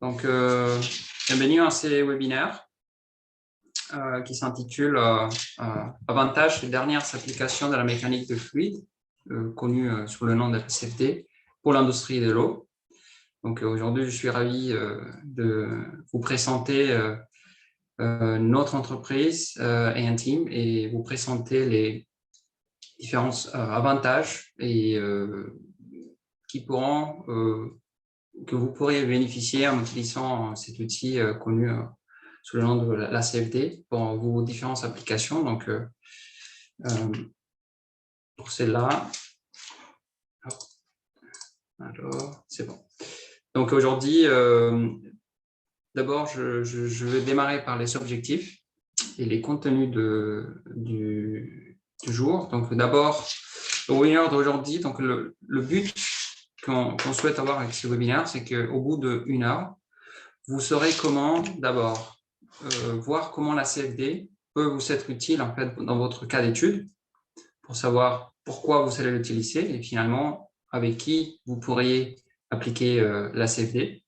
Donc, bienvenue à ces webinaires qui s'intitulent Avantages et dernières applications de la mécanique de fluide, connue sous le nom de CFD, pour l'industrie de l'eau. Donc, aujourd'hui, je suis ravi de vous présenter notre entreprise et un team et vous présenter les différents avantages et que vous pourriez bénéficier en utilisant cet outil connu sous le nom de la CFD pour vos différentes applications. Donc, pour celle-là, alors, c'est bon. Donc, aujourd'hui, d'abord, je vais démarrer par les objectifs et les contenus du jour. Donc, d'abord, le webinaire d'aujourd'hui, donc le but qu'on souhaite avoir avec ce webinaire, c'est qu'au bout d'1 heure, vous saurez comment, d'abord, voir comment la CFD peut vous être utile en fait, dans votre cas d'étude, pour savoir pourquoi vous allez l'utiliser et finalement avec qui vous pourriez appliquer la CFD.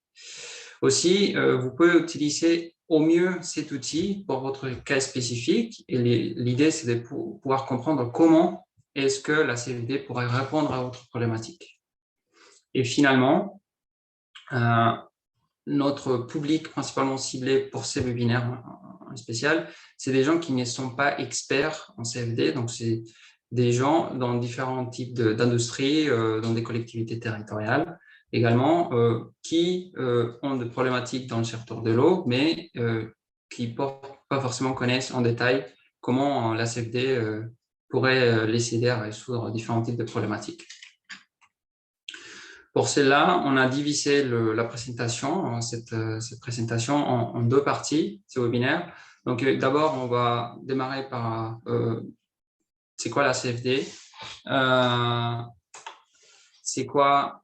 Aussi, vous pouvez utiliser au mieux cet outil pour votre cas spécifique et l'idée, c'est de pouvoir comprendre comment est-ce que la CFD pourrait répondre à votre problématique. Et finalement, notre public principalement ciblé pour ces webinaires en spécial, c'est des gens qui ne sont pas experts en CFD, donc c'est des gens dans différents types d'industries, dans des collectivités territoriales, également qui ont des problématiques dans le secteur de l'eau, mais qui pas forcément connaissent en détail comment la CFD pourrait les aider à résoudre différents types de problématiques. Pour cela, on a divisé la présentation, cette présentation en 2 parties, ce webinaire. Donc, d'abord, on va démarrer par c'est quoi la CFD, c'est quoi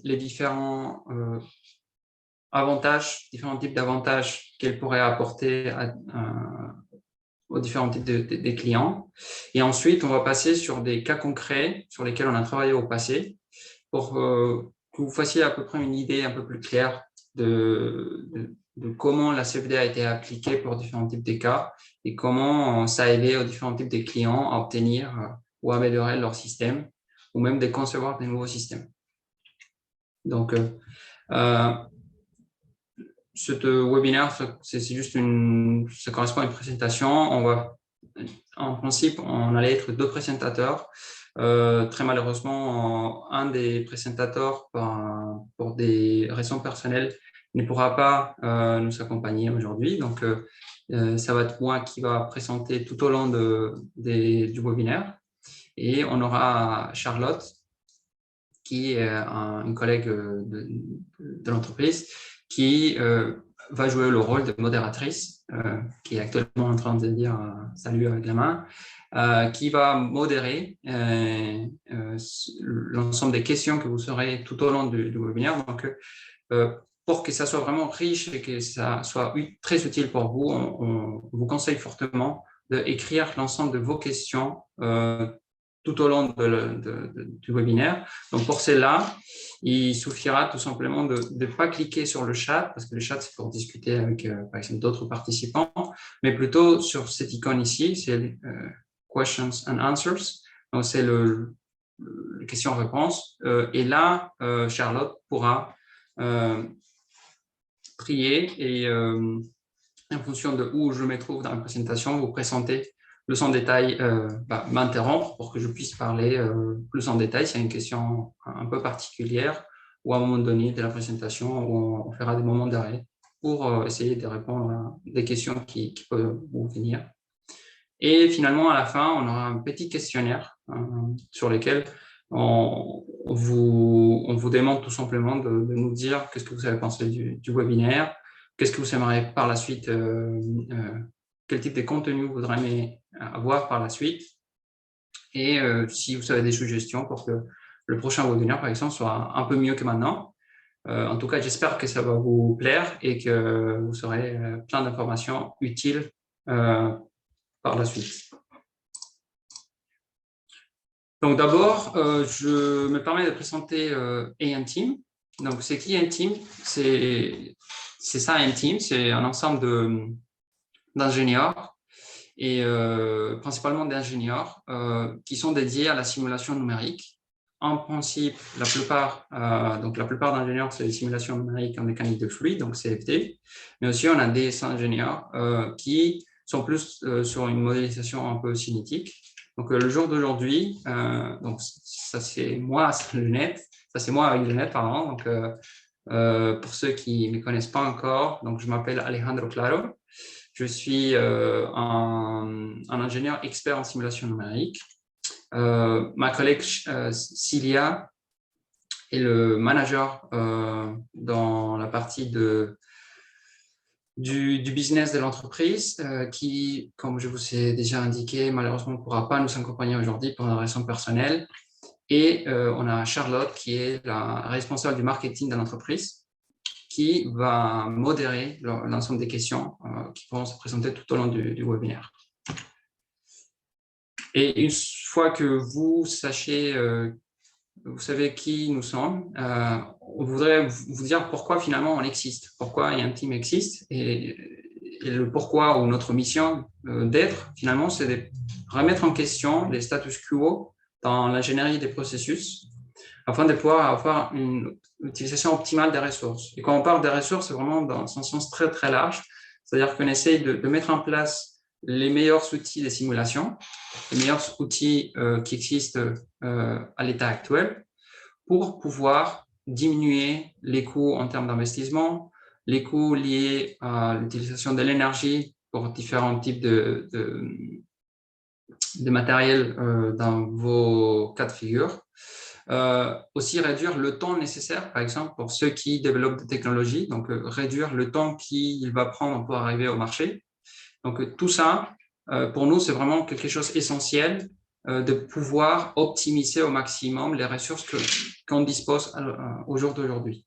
les différents avantages, différents types d'avantages qu'elle pourrait apporter aux différents types des clients. Et ensuite, on va passer sur des cas concrets sur lesquels on a travaillé au passé, pour que vous fassiez à peu près une idée un peu plus claire de comment la CFD a été appliquée pour différents types de cas et comment ça a aidé aux différents types de clients à obtenir ou améliorer leur système ou même de concevoir de nouveaux systèmes. Donc, ce webinaire, c'est juste ça correspond à une présentation. En principe, on allait être 2 présentateurs. Très malheureusement, un des présentateurs, pour des raisons personnelles, ne pourra pas nous accompagner aujourd'hui. Donc, ça va être moi qui va présenter tout au long du webinaire. Et on aura Charlotte, qui est une collègue de l'entreprise, qui va jouer le rôle de modératrice, qui est actuellement en train de dire salut avec la main, qui va modérer l'ensemble des questions que vous aurez tout au long du webinaire. Donc, pour que ça soit vraiment riche et que ça soit très utile pour vous, on vous conseille fortement d'écrire l'ensemble de vos questions tout au long du webinaire. Donc, pour cela, il suffira tout simplement de ne pas cliquer sur le chat, parce que le chat, c'est pour discuter avec, par exemple, d'autres participants, mais plutôt sur cette icône ici, c'est Questions and Answers. Donc, c'est le question-réponse. Et là, Charlotte pourra trier et en fonction de où je me trouve dans la présentation, vous présenter plus en détail, m'interrompre pour que je puisse parler plus en détail s'il y a une question un peu particulière ou à un moment donné de la présentation où on fera des moments d'arrêt pour essayer de répondre à des questions qui peuvent vous venir. Et finalement, à la fin, on aura un petit questionnaire sur lequel on vous demande tout simplement de nous dire qu'est-ce que vous avez pensé du webinaire, qu'est-ce que vous aimeriez par la suite, quel type de contenu vous voudrez avoir par la suite, et si vous avez des suggestions pour que le prochain webinaire, par exemple, soit un peu mieux que maintenant. En tout cas, j'espère que ça va vous plaire et que vous aurez plein d'informations utiles par la suite. Donc d'abord, je me permets de présenter A&Team. Donc, c'est qui un team? C'est ça un team, c'est un ensemble d'ingénieurs et principalement d'ingénieurs qui sont dédiés à la simulation numérique. En principe, la plupart d'ingénieurs, c'est des simulations numériques en mécanique de fluide, donc CFD, mais aussi on a des ingénieurs qui sont plus sur une modélisation un peu cinétique. Donc le jour d'aujourd'hui, donc ça c'est moi, avec lunettes, pardon. Donc pour ceux qui ne me connaissent pas encore, donc je m'appelle Alejandro Claro. Je suis un ingénieur expert en simulation numérique. Ma collègue Cilia est le manager dans la partie du business de l'entreprise qui, comme je vous ai déjà indiqué, malheureusement ne pourra pas nous accompagner aujourd'hui pour une raison personnelle. Et on a Charlotte qui est la responsable du marketing de l'entreprise qui va modérer l'ensemble des questions qui pourront se présenter tout au long du webinaire. Et une fois que vous savez qui nous sommes, on voudrait vous dire pourquoi finalement on existe, pourquoi un team existe et le pourquoi ou notre mission d'être finalement, c'est de remettre en question les status quo dans l'ingénierie des processus afin de pouvoir avoir une utilisation optimale des ressources. Et quand on parle des ressources, c'est vraiment dans un sens très, très large. C'est-à-dire qu'on essaye de mettre en place les meilleurs outils de simulation, les meilleurs outils qui existent à l'état actuel pour pouvoir diminuer les coûts en termes d'investissement, les coûts liés à l'utilisation de l'énergie pour différents types de matériel dans vos cas de figure. Aussi réduire le temps nécessaire, par exemple, pour ceux qui développent des technologies, donc réduire le temps qu'il va prendre pour arriver au marché. Donc tout ça, pour nous, c'est vraiment quelque chose d'essentiel de pouvoir optimiser au maximum les ressources qu'on dispose au jour d'aujourd'hui.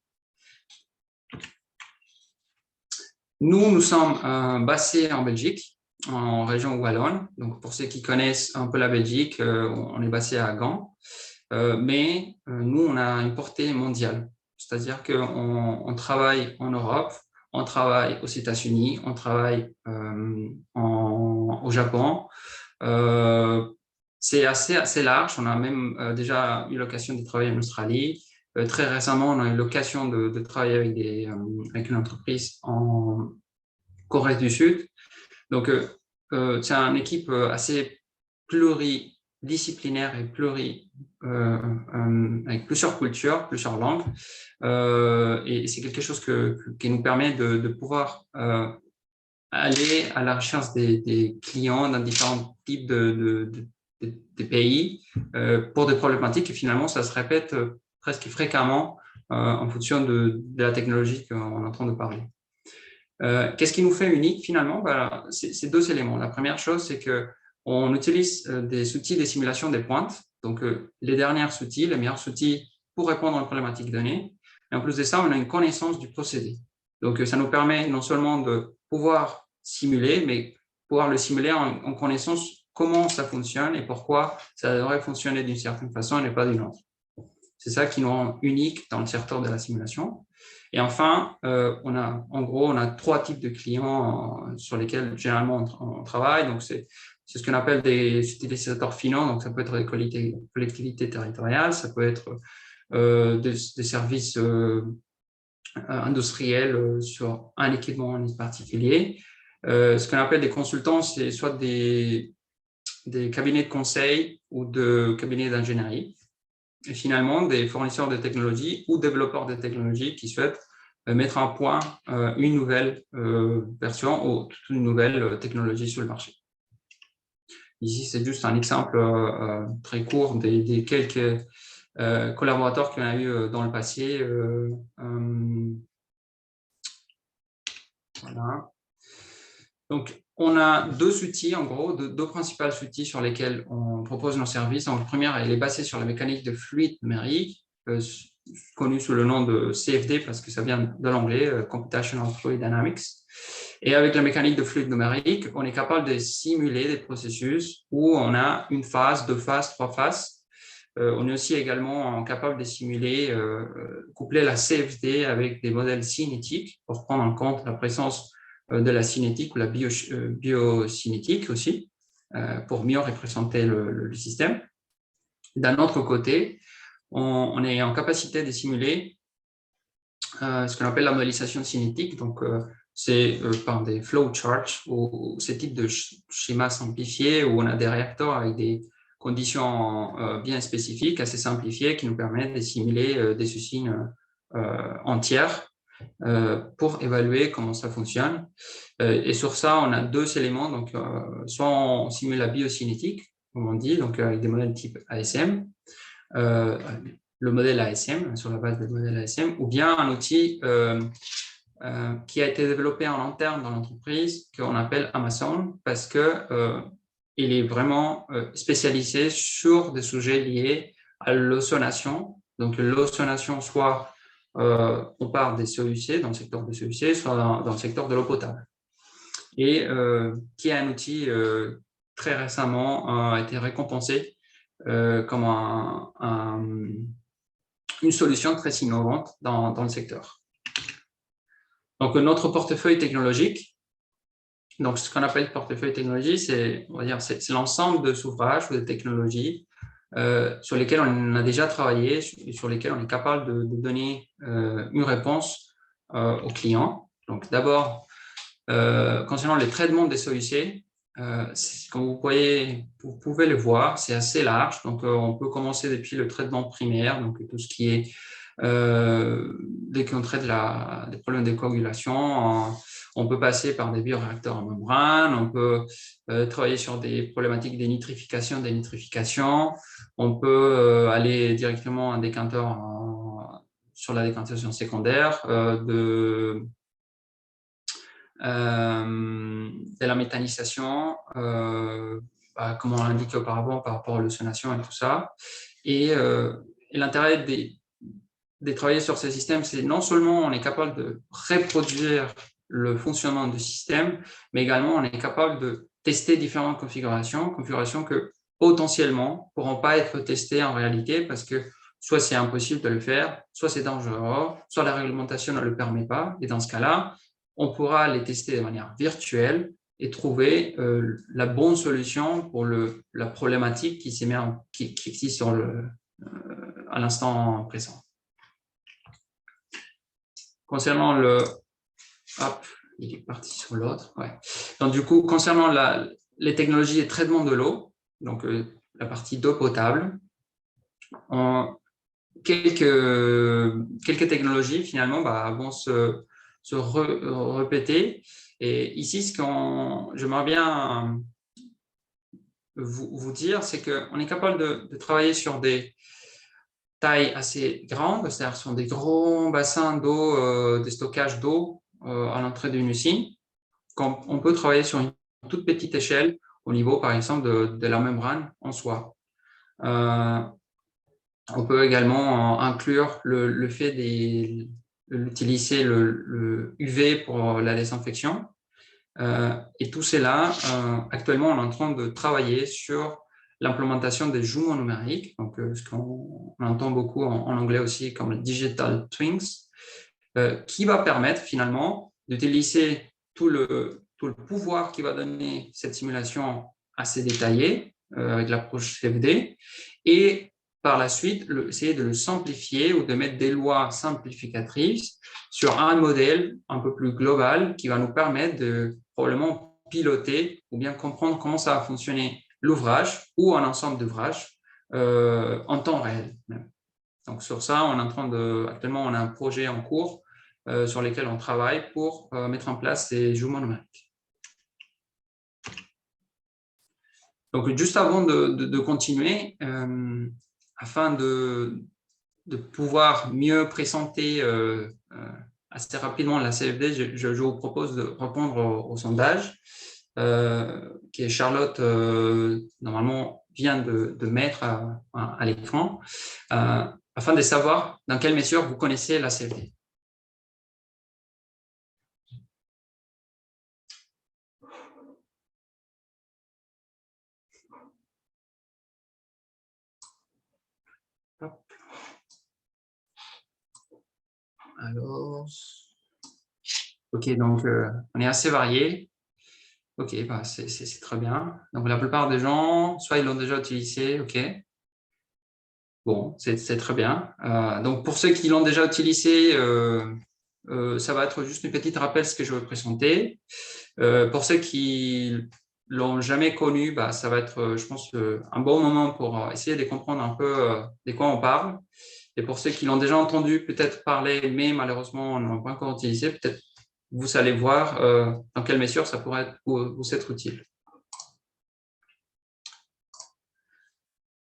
Nous sommes basés en Belgique, en région wallonne. Donc pour ceux qui connaissent un peu la Belgique, on est basé à Gand. Mais nous, on a une portée mondiale. C'est-à-dire qu'on travaille en Europe, on travaille aux États-Unis, on travaille au Japon. C'est assez large. On a même déjà eu l'occasion de travailler en Australie. Très récemment, on a eu l'occasion de travailler avec une entreprise en Corée du Sud. Donc, c'est une équipe assez pluridisciplinaire et avec plusieurs cultures, plusieurs langues. Et c'est quelque chose qui nous permet de pouvoir aller à la recherche des clients dans différents types de pays pour des problématiques et finalement, ça se répète presque fréquemment en fonction de la technologie qu'on est en train de parler. Qu'est-ce qui nous fait unique finalement? C'est deux éléments. La première chose, c'est qu'on utilise des outils de simulation des pointes, donc les derniers outils, les meilleurs outils pour répondre à une problématique donnée. Et en plus de ça, on a une connaissance du procédé. Donc ça nous permet non seulement de pouvoir simuler, mais pouvoir le simuler en connaissance comment ça fonctionne et pourquoi ça devrait fonctionner d'une certaine façon et pas d'une autre. C'est ça qui nous rend unique dans le secteur de la simulation. Et enfin, on a trois types de clients sur lesquels généralement on travaille. Donc, c'est ce qu'on appelle des utilisateurs finaux. Donc, ça peut être des collectivités territoriales, ça peut être des services industriels sur un équipement en particulier. Ce qu'on appelle des consultants, c'est soit des cabinets de conseil ou de cabinets d'ingénierie. Et finalement, des fournisseurs de technologies ou développeurs de technologies qui souhaitent mettre en point une nouvelle version ou toute une nouvelle technologie sur le marché. Ici, c'est juste un exemple très court des quelques collaborateurs qu'on a eu dans le passé. Voilà. Donc, on a deux outils, en gros, deux principaux outils sur lesquels on propose nos services. Donc, le premier, elle est basée sur la mécanique de fluide numérique, connue sous le nom de CFD parce que ça vient de l'anglais, Computational Fluid Dynamics. Et avec la mécanique de fluide numérique, on est capable de simuler des processus où on a une phase, deux phases, trois phases On est aussi également capable de simuler, coupler la CFD avec des modèles cinétiques pour prendre en compte la présence de la cinétique ou la biocinétique aussi, pour mieux représenter le système. D'un autre côté, on est en capacité de simuler ce qu'on appelle la modélisation cinétique. Donc, c'est par des flowcharts ou ce type de schéma simplifié où on a des réacteurs avec des conditions bien spécifiques, assez simplifiées, qui nous permettent de simuler des usines entières pour évaluer comment ça fonctionne. Et sur ça, on a deux éléments. Donc, soit on simule la biocinétique, comme on dit, donc avec des modèles type ASM, le modèle ASM, sur la base des modèles ASM, ou bien un outil qui a été développé en interne dans l'entreprise, qu'on appelle Amazon, parce que il est vraiment spécialisé sur des sujets liés à l'ozonation. Donc, l'ozonation, soit on part des CEUC, dans le secteur des CEUC, soit dans le secteur de l'eau potable. Et qui est un outil très récemment a été récompensé comme une solution très innovante dans le secteur. Donc, notre portefeuille technologique, donc ce qu'on appelle portefeuille technologie, c'est l'ensemble de ouvrages ou de technologies sur lesquels on a déjà travaillé et sur lesquels on est capable de donner une réponse aux clients. Donc, d'abord, concernant les traitements des SOIC, comme vous pouvez le voir, c'est assez large. Donc, on peut commencer depuis le traitement primaire, donc tout ce qui est dès qu'on traite des problèmes de coagulation, on peut passer par des bioréacteurs en membrane, on peut travailler sur des problématiques de nitrification, dénitrification, on peut aller directement à un décanteur sur la décantation secondaire, de la méthanisation, comme on l'a indiqué auparavant par rapport à l'ozonation et tout ça. Et l'intérêt de travailler sur ces systèmes, c'est non seulement on est capable de reproduire le fonctionnement du système, mais également on est capable de tester différentes configurations que potentiellement ne pourront pas être testées en réalité parce que soit c'est impossible de le faire, soit c'est dangereux, soit la réglementation ne le permet pas. Et dans ce cas-là, on pourra les tester de manière virtuelle et trouver la bonne solution pour la problématique qui existe à l'instant présent. Concernant il est parti sur l'autre. Ouais. Donc, du coup, concernant les technologies de traitement de l'eau, donc la partie d'eau potable, quelques technologies, finalement, vont se répéter. Et ici, j'aimerais bien vous dire, c'est qu'on est capable de travailler sur des taille assez grande, c'est-à-dire sur des gros bassins d'eau, des stockages d'eau à l'entrée d'une usine. On peut travailler sur une toute petite échelle au niveau, par exemple, de la membrane en soi. On peut également inclure le fait d'utiliser le UV pour la désinfection. Et tout cela, actuellement, on est en train de travailler sur l'implémentation des jumeaux numériques, donc ce qu'on entend beaucoup en anglais aussi comme digital twins, qui va permettre finalement d'utiliser tout le pouvoir qui va donner cette simulation assez détaillée avec l'approche CFD et par la suite essayer de le simplifier ou de mettre des lois simplificatrices sur un modèle un peu plus global qui va nous permettre de probablement piloter ou bien comprendre comment ça va fonctionner l'ouvrage ou un ensemble d'ouvrages en temps réel. Donc sur ça, actuellement, on a un projet en cours sur lequel on travaille pour mettre en place ces jumeaux numériques. Donc juste avant de continuer, afin de pouvoir mieux présenter assez rapidement la CFD, je vous propose de répondre au sondage que Charlotte, normalement, vient de mettre à l'écran, afin de savoir dans quelle mesure vous connaissez la CFD. Alors, ok, donc on est assez varié. Ok, bah, c'est très bien. Donc la plupart des gens, soit ils l'ont déjà utilisé, ok. Bon, c'est très bien. Donc pour ceux qui l'ont déjà utilisé, ça va être juste une petite rappel ce que je vais présenter. Pour ceux qui l'ont jamais connu, bah, ça va être, je pense, un bon moment pour essayer de comprendre un peu de quoi on parle. Et pour ceux qui l'ont déjà entendu peut-être parler, mais malheureusement ne l'ont pas encore utilisé, peut-être vous allez voir dans quelle mesure ça pourrait vous être utile.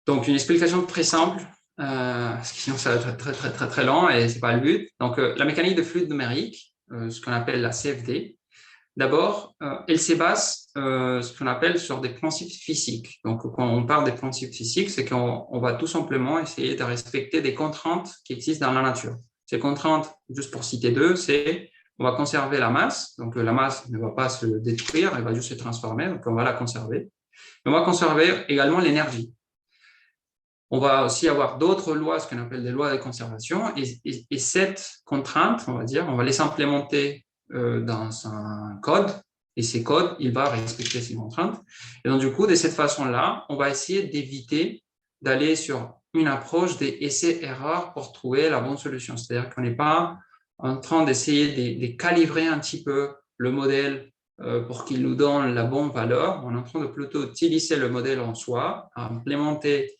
Donc, une explication très simple, parce que sinon ça va être très lent et ce n'est pas le but. Donc, la mécanique de fluide numérique, ce qu'on appelle la CFD, d'abord, elle se base ce qu'on appelle sur des principes physiques. Donc, quand on parle des principes physiques, c'est qu'on va tout simplement essayer de respecter des contraintes qui existent dans la nature. Ces contraintes, juste pour citer deux, c'est on va conserver la masse. Donc, la masse ne va pas se détruire, elle va juste se transformer. Donc, on va la conserver. Et on va conserver également l'énergie. On va aussi avoir d'autres lois, ce qu'on appelle des lois de conservation, et cette contrainte, on va dire, on va les implémenter dans un code, et ces codes, il va respecter ces contraintes. Et donc, du coup, de cette façon-là, on va essayer d'éviter d'aller sur une approche des essais-erreurs pour trouver la bonne solution. C'est-à-dire qu'on n'est pas en train d'essayer de calibrer un petit peu le modèle pour qu'il nous donne la bonne valeur. On est en train de plutôt utiliser le modèle en soi, à implémenter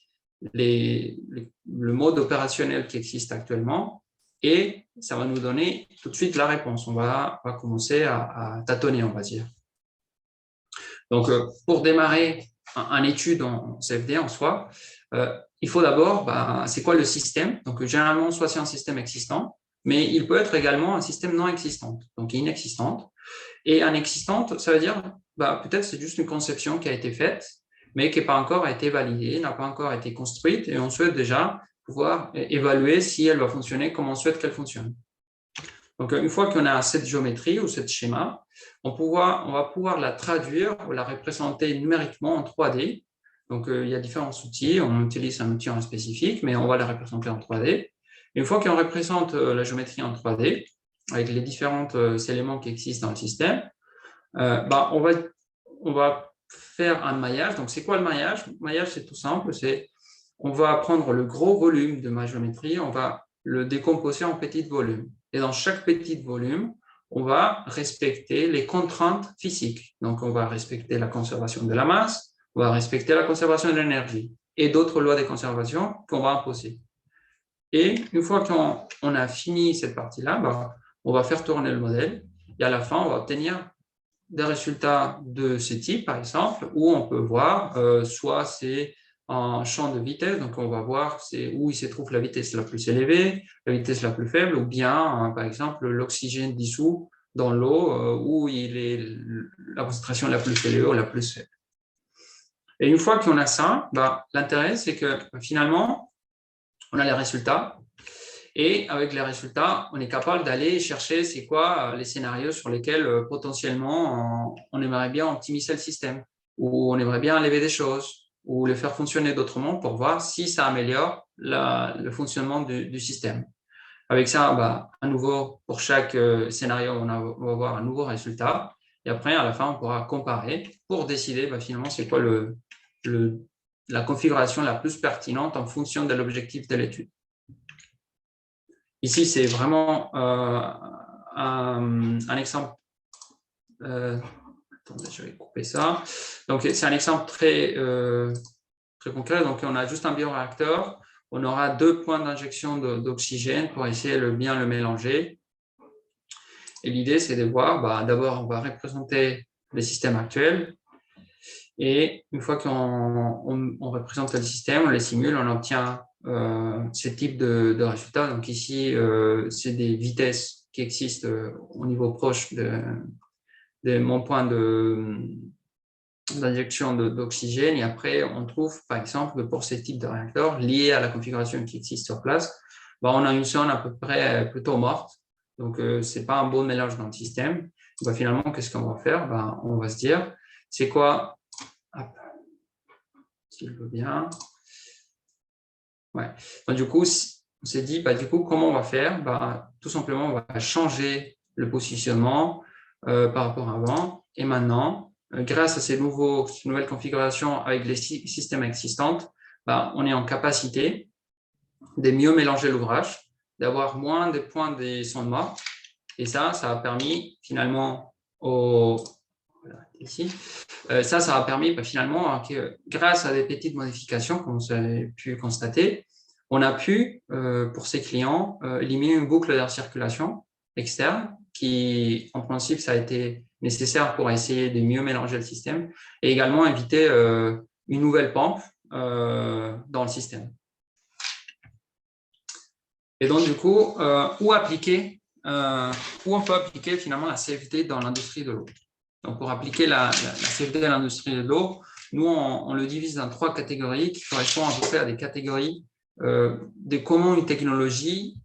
le mode opérationnel qui existe actuellement et ça va nous donner tout de suite la réponse. On va commencer à tâtonner, on va dire. Donc, pour démarrer une étude en CFD en soi, il faut d'abord, c'est quoi le système? Donc, généralement, soit c'est un système existant, mais il peut être également un système non existant, donc inexistante. Et inexistante, ça veut dire, peut-être c'est juste une conception qui a été faite, mais qui n'a pas encore été validée, n'a pas encore été construite, et on souhaite déjà pouvoir évaluer si elle va fonctionner comme on souhaite qu'elle fonctionne. Donc, une fois qu'on a cette géométrie ou ce schéma, on va pouvoir la traduire ou la représenter numériquement en 3D. Donc, il y a différents outils. On utilise un outil en spécifique, mais on va la représenter en 3D. Une fois qu'on représente la géométrie en 3D, avec les différents éléments qui existent dans le système, on va faire un maillage. Donc, c'est quoi le maillage? Le maillage, c'est tout simple. On va prendre le gros volume de ma géométrie, on va le décomposer en petits volumes. Et dans chaque petit volume, on va respecter les contraintes physiques. Donc, on va respecter la conservation de la masse, on va respecter la conservation de l'énergie et d'autres lois de conservation qu'on va imposer. Et une fois qu'on a fini cette partie-là, on va faire tourner le modèle et à la fin, on va obtenir des résultats de ce type, par exemple, où on peut voir soit c'est en champ de vitesse, donc on va voir où il se trouve la vitesse la plus élevée, la vitesse la plus faible, ou bien, par exemple, l'oxygène dissous dans l'eau, où il est la concentration la plus élevée ou la plus faible. Et une fois qu'on a ça, l'intérêt, c'est que finalement, on a les résultats, et avec les résultats, on est capable d'aller chercher c'est quoi les scénarios sur lesquels potentiellement on aimerait bien optimiser le système, ou on aimerait bien enlever des choses, ou les faire fonctionner d'autrement pour voir si ça améliore le fonctionnement du système. Avec ça, à nouveau, pour chaque scénario, on va avoir un nouveau résultat. Et après, à la fin, on pourra comparer pour décider finalement c'est quoi la configuration la plus pertinente en fonction de l'objectif de l'étude. Ici, c'est vraiment un exemple. Attendez, je vais couper ça. Donc, c'est un exemple très concret. Donc, on a juste un bioréacteur. On aura 2 points d'injection d'oxygène pour essayer de bien le mélanger. Et l'idée, c'est de voir, d'abord, on va représenter les systèmes actuels. Et une fois qu'on représente le système, on les simule, on obtient ce type de résultats. Donc ici, c'est des vitesses qui existent au niveau proche de mon point d'injection d'oxygène. Et après, on trouve, par exemple, que pour ce type de réacteur, lié à la configuration qui existe sur place, on a une zone à peu près plutôt morte. Donc, ce n'est pas un bon mélange dans le système. Finalement, qu'est-ce qu'on va faire? On va se dire, c'est quoi? S'il veut bien. Ouais. Donc, du coup, on s'est dit, du coup, comment on va faire? Tout simplement, on va changer le positionnement par rapport à avant. Et maintenant, grâce à ces nouvelles configurations avec les systèmes existants, on est en capacité de mieux mélanger l'ouvrage, d'avoir moins de points de son de mort. Et ça a permis finalement ici, ça a permis finalement que grâce à des petites modifications, comme vous avez pu constater, on a pu, pour ces clients, éliminer une boucle de circulation externe qui, en principe, ça a été nécessaire pour essayer de mieux mélanger le système et également éviter une nouvelle pompe dans le système. Et donc, du coup, où on peut appliquer finalement la CFD dans l'industrie de l'eau. Donc, pour appliquer la CFD à l'industrie de l'eau, nous, on le divise dans 3 catégories qui correspondent à peu près à des catégories de comment une technologie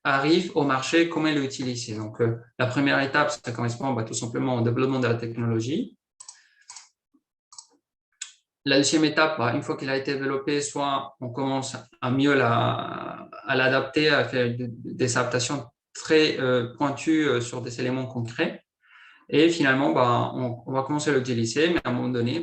arrive au marché, comment elle est utilisée. Donc, la première étape, ça correspond tout simplement au développement de la technologie. La deuxième étape, une fois qu'elle a été développée, soit on commence à mieux l'adapter, à faire des adaptations très pointues sur des éléments concrets. Et finalement, on va commencer à l'utiliser, mais à un moment donné,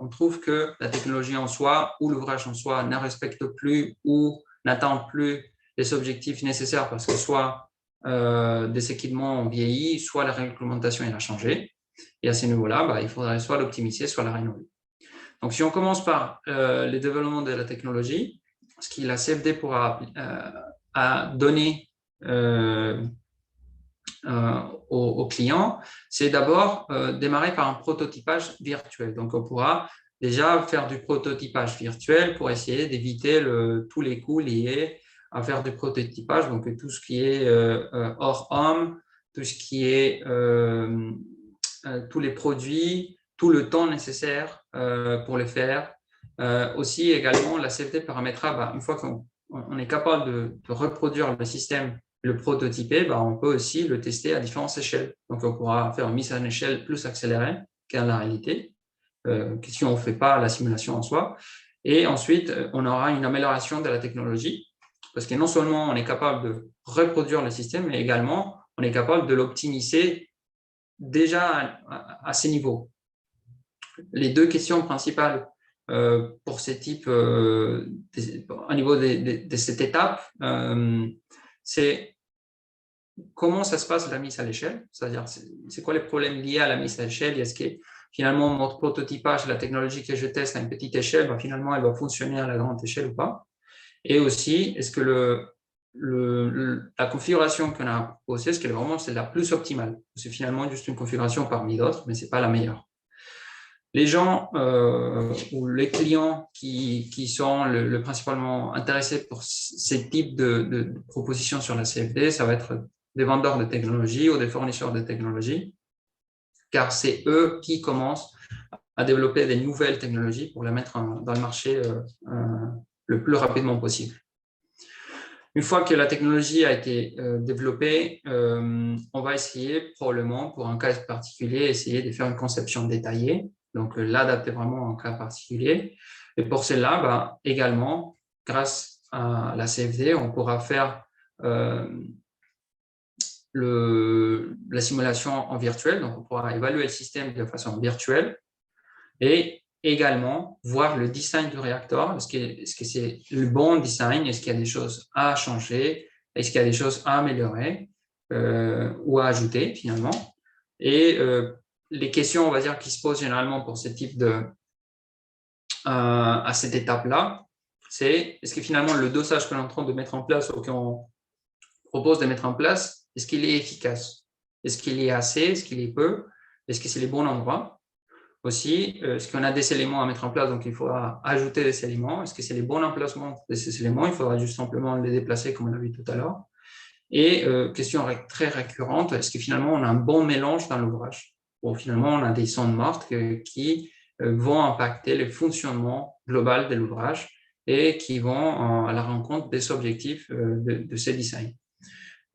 on trouve que la technologie en soi ou l'ouvrage en soi ne respecte plus ou n'atteint plus les objectifs nécessaires parce que soit des équipements ont vieilli, soit la réglementation a changé. Et à ce niveau-là, il faudrait soit l'optimiser, soit la rénover. Donc, si on commence par le développement de la technologie, ce que la CFD pourra donner aux clients, c'est d'abord démarrer par un prototypage virtuel. Donc, on pourra déjà faire du prototypage virtuel pour essayer d'éviter tous les coûts liés à faire du prototypage, donc tout ce qui est hors homme, tout ce qui est tous les produits, tout le temps nécessaire pour le faire. Aussi, également, la CFD permettra, une fois qu'on est capable de reproduire le système, le prototyper, on peut aussi le tester à différentes échelles. Donc, on pourra faire une mise en échelle plus accélérée qu'à la réalité, si on ne fait pas la simulation en soi. Et ensuite, on aura une amélioration de la technologie, parce que non seulement on est capable de reproduire le système, mais également on est capable de l'optimiser déjà à ces niveaux. Les 2 questions principales pour ces types, au niveau de cette étape, c'est comment ça se passe la mise à l'échelle, c'est-à-dire c'est quoi les problèmes liés à la mise à l'échelle, est-ce que finalement mon prototypage, la technologie que je teste à une petite échelle, finalement elle va fonctionner à la grande échelle ou pas, et aussi est-ce que la configuration qu'on a posée, est-ce qu'elle vraiment c'est la plus optimale, c'est finalement juste une configuration parmi d'autres, mais c'est pas la meilleure. Les gens ou les clients qui sont le principalement intéressés pour ces types de propositions sur la CFD, ça va être des vendeurs de technologie ou des fournisseurs de technologie, car c'est eux qui commencent à développer des nouvelles technologies pour les mettre dans le marché le plus rapidement possible. Une fois que la technologie a été développée, on va essayer probablement, pour un cas particulier, essayer de faire une conception détaillée, donc l'adapter vraiment en cas particulier. Et pour cela, également, grâce à la CFD, on pourra faire la simulation en virtuel, donc on pourra évaluer le système de façon virtuelle et également voir le design du réacteur. Est-ce que c'est le bon design? Est-ce qu'il y a des choses à changer? Est-ce qu'il y a des choses à améliorer ou à ajouter finalement? Et les questions, on va dire, qui se posent généralement pour ce type à cette étape-là, c'est est-ce que finalement le dosage qu'on est en train de mettre en place ou qu'on propose de mettre en place, est-ce qu'il est efficace? Est-ce qu'il est assez? Est-ce qu'il est peu? Est-ce que c'est les bons endroits? Aussi, est-ce qu'on a des éléments à mettre en place, donc il faudra ajouter des éléments. Est-ce que c'est les bons emplacements de ces éléments? Il faudra juste simplement les déplacer comme on l'a vu tout à l'heure. Et question très récurrente, est-ce que finalement on a un bon mélange dans l'ouvrage? Bon, finalement, on a des sondes mortes qui vont impacter le fonctionnement global de l'ouvrage et qui vont à la rencontre des objectifs de ces designs.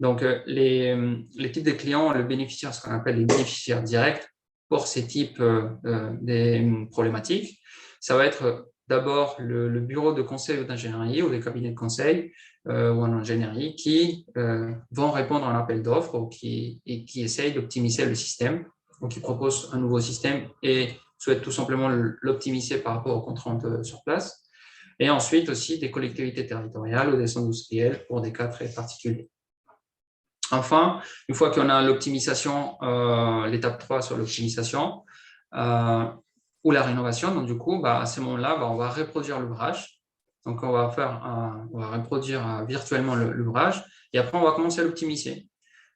Donc, les types de clients, le bénéficiaire, ce qu'on appelle les bénéficiaires directs pour ces types de problématiques, ça va être d'abord le bureau de conseil ou d'ingénierie ou des cabinets de conseil ou en ingénierie qui vont répondre à un appel d'offres et qui essayent d'optimiser le système, donc qui proposent un nouveau système et souhaitent tout simplement l'optimiser par rapport aux contraintes sur place. Et ensuite aussi des collectivités territoriales ou des industriels pour des cas très particuliers. Enfin, une fois qu'on a l'optimisation, l'étape 3 sur l'optimisation ou la rénovation, donc du coup, à ce moment-là, on va reproduire l'ouvrage. Donc, on va reproduire virtuellement l'ouvrage et après, on va commencer à l'optimiser.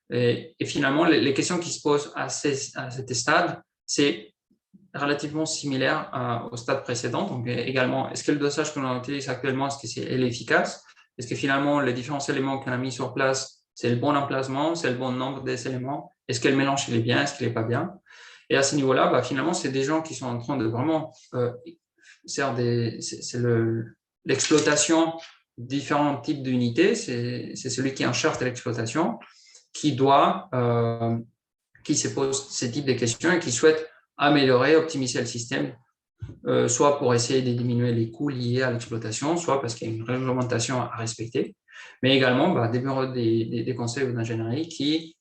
Et finalement, les questions qui se posent à cet stade, c'est relativement similaire au stade précédent. Donc, également, est-ce que le dosage que l'on utilise actuellement, est-ce qu'il est efficace? Est-ce que finalement, les différents éléments qu'on a mis sur place, c'est le bon emplacement, c'est le bon nombre des éléments? Est-ce que le mélange, il est bien? Est-ce qu'il n'est pas bien? Et à ce niveau-là, finalement, c'est des gens qui sont en train de vraiment c'est l'exploitation de différents types d'unités. C'est celui qui est en charge de l'exploitation qui se pose ce type de questions et qui souhaite améliorer, optimiser le système, soit pour essayer de diminuer les coûts liés à l'exploitation, soit parce qu'il y a une réglementation à respecter, mais également des bureaux des conseils ou d'ingénierie qui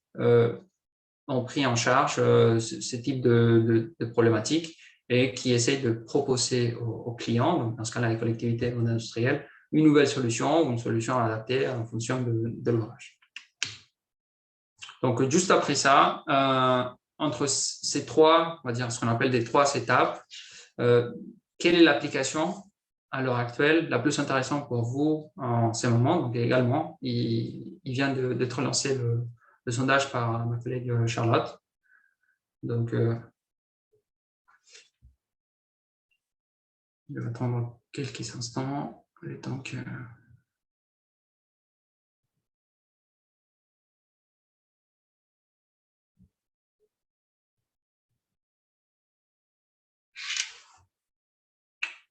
ont pris en charge ce type de problématiques et qui essayent de proposer aux clients, donc dans ce cas-là les collectivités ou industrielles, une nouvelle solution ou une solution adaptée en fonction de l'ouvrage. Donc, juste après ça, entre ces trois, on va dire ce qu'on appelle des trois étapes, quelle est l'application à l'heure actuelle la plus intéressante pour vous en ce moment? Donc, également, il vient d'être lancé le sondage par ma collègue Charlotte. Donc, je vais attendre quelques instants, le temps que…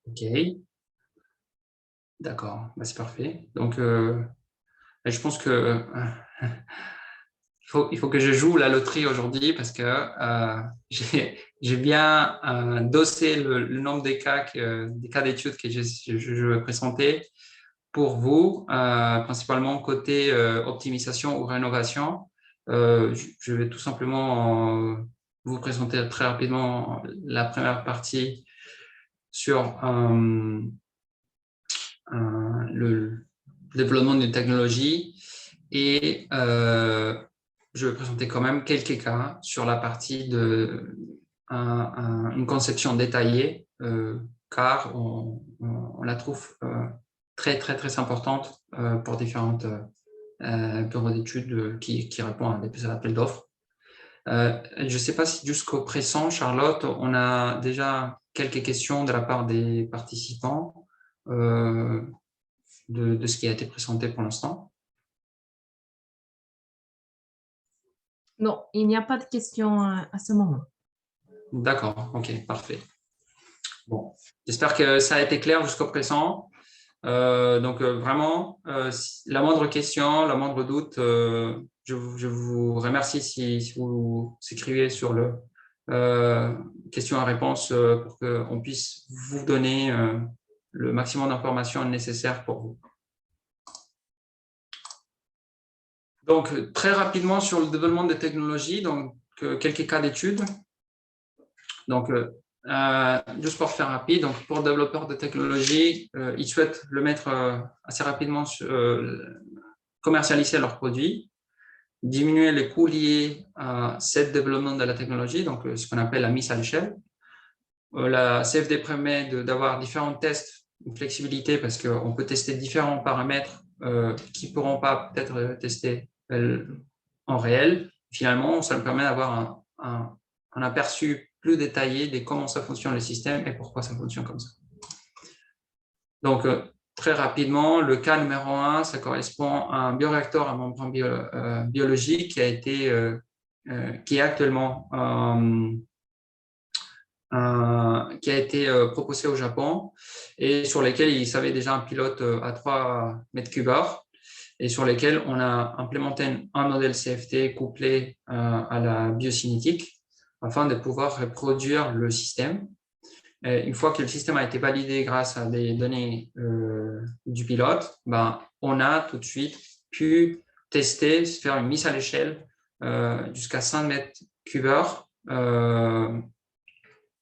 OK. D'accord, c'est parfait. Donc, je pense que il faut que je joue la loterie aujourd'hui parce que j'ai bien dossé le nombre des cas d'études que je vais présenter pour vous, principalement côté optimisation ou rénovation. Je vais tout simplement vous présenter très rapidement la première partie sur le développement d'une technologie et je vais présenter quand même quelques cas sur la partie de une conception détaillée car on la trouve très, très, très importante pour différentes bureaux d'études qui répondent à des appels d'offres. Je ne sais pas si jusqu'au présent, Charlotte, on a déjà quelques questions de la part des participants de ce qui a été présenté pour l'instant. Non, il n'y a pas de questions à ce moment. D'accord, ok, parfait. Bon, j'espère que ça a été clair jusqu'au présent. Donc vraiment, la moindre question, la moindre doute, je vous remercie si vous écrivez sur le question à réponse pour qu'on puisse vous donner le maximum d'informations nécessaires pour vous. Donc très rapidement sur le développement des technologies, donc quelques cas d'études. Donc juste pour faire rapide, donc pour le développeur de technologie, ils souhaitent le mettre assez rapidement commercialiser leurs produits, diminuer les coûts liés à ce développement de la technologie, donc ce qu'on appelle la mise à l'échelle. La CFD permet d'avoir différents tests, une flexibilité parce qu'on peut tester différents paramètres qui ne pourront pas peut-être tester en réel. Finalement, ça nous permet d'avoir un aperçu plus détaillé de comment ça fonctionne le système et pourquoi ça fonctionne comme ça. Donc, très rapidement, le cas numéro 1, ça correspond à un bioréacteur à membrane biologique qui est actuellement qui a été proposé au Japon et sur lesquels il savait déjà un pilote à 3 mètres cubes heure et sur lesquels on a implémenté un modèle CFT couplé à la biocinétique afin de pouvoir reproduire le système. une fois que le système a été validé grâce à des données du pilote, on a tout de suite pu tester, faire une mise à l'échelle jusqu'à 100 mètres cubes heure.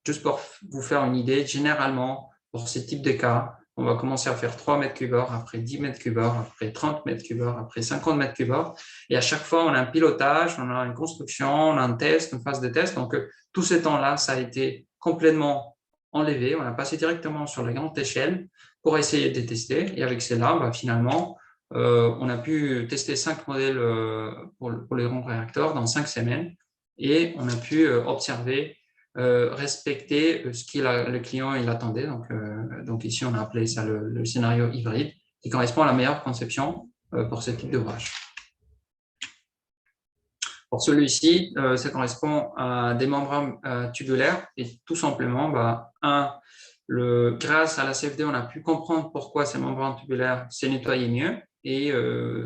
Juste pour vous faire une idée, généralement, pour ce type de cas, on va commencer à faire 3 mètres cubes heure, après 10 mètres cubes heure, après 30 mètres cubes heure, après 50 mètres cubes heure. Et à chaque fois, on a un pilotage, on a une construction, on a un test, une phase de test. Donc, tout ce temps-là, ça a été complètement enlevé. On a passé directement sur la grande échelle pour essayer de tester. Et avec cela, finalement, on a pu tester 5 modèles pour les grands réacteurs dans 5 semaines. Et on a pu observer respecter ce que le client il attendait. Donc ici, on a appelé ça le scénario hybride, qui correspond à la meilleure conception pour ce type d'ouvrage. Pour celui-ci, ça correspond à des membranes tubulaires et tout simplement, grâce à la CFD, on a pu comprendre pourquoi ces membranes tubulaires s'est nettoyé mieux et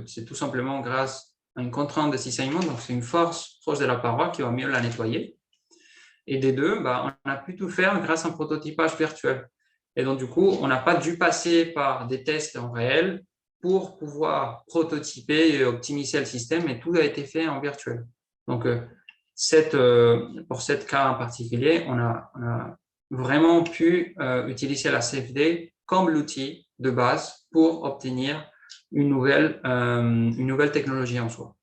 c'est tout simplement grâce à une contrainte de cisaillement, donc c'est une force proche de la paroi qui va mieux la nettoyer. Et des deux, on a pu tout faire grâce à un prototypage virtuel. Et donc, du coup, on n'a pas dû passer par des tests en réel pour pouvoir prototyper et optimiser le système, et tout a été fait en virtuel. Donc, pour ce cas en particulier, on a vraiment pu utiliser la CFD comme l'outil de base pour obtenir une nouvelle technologie en soi.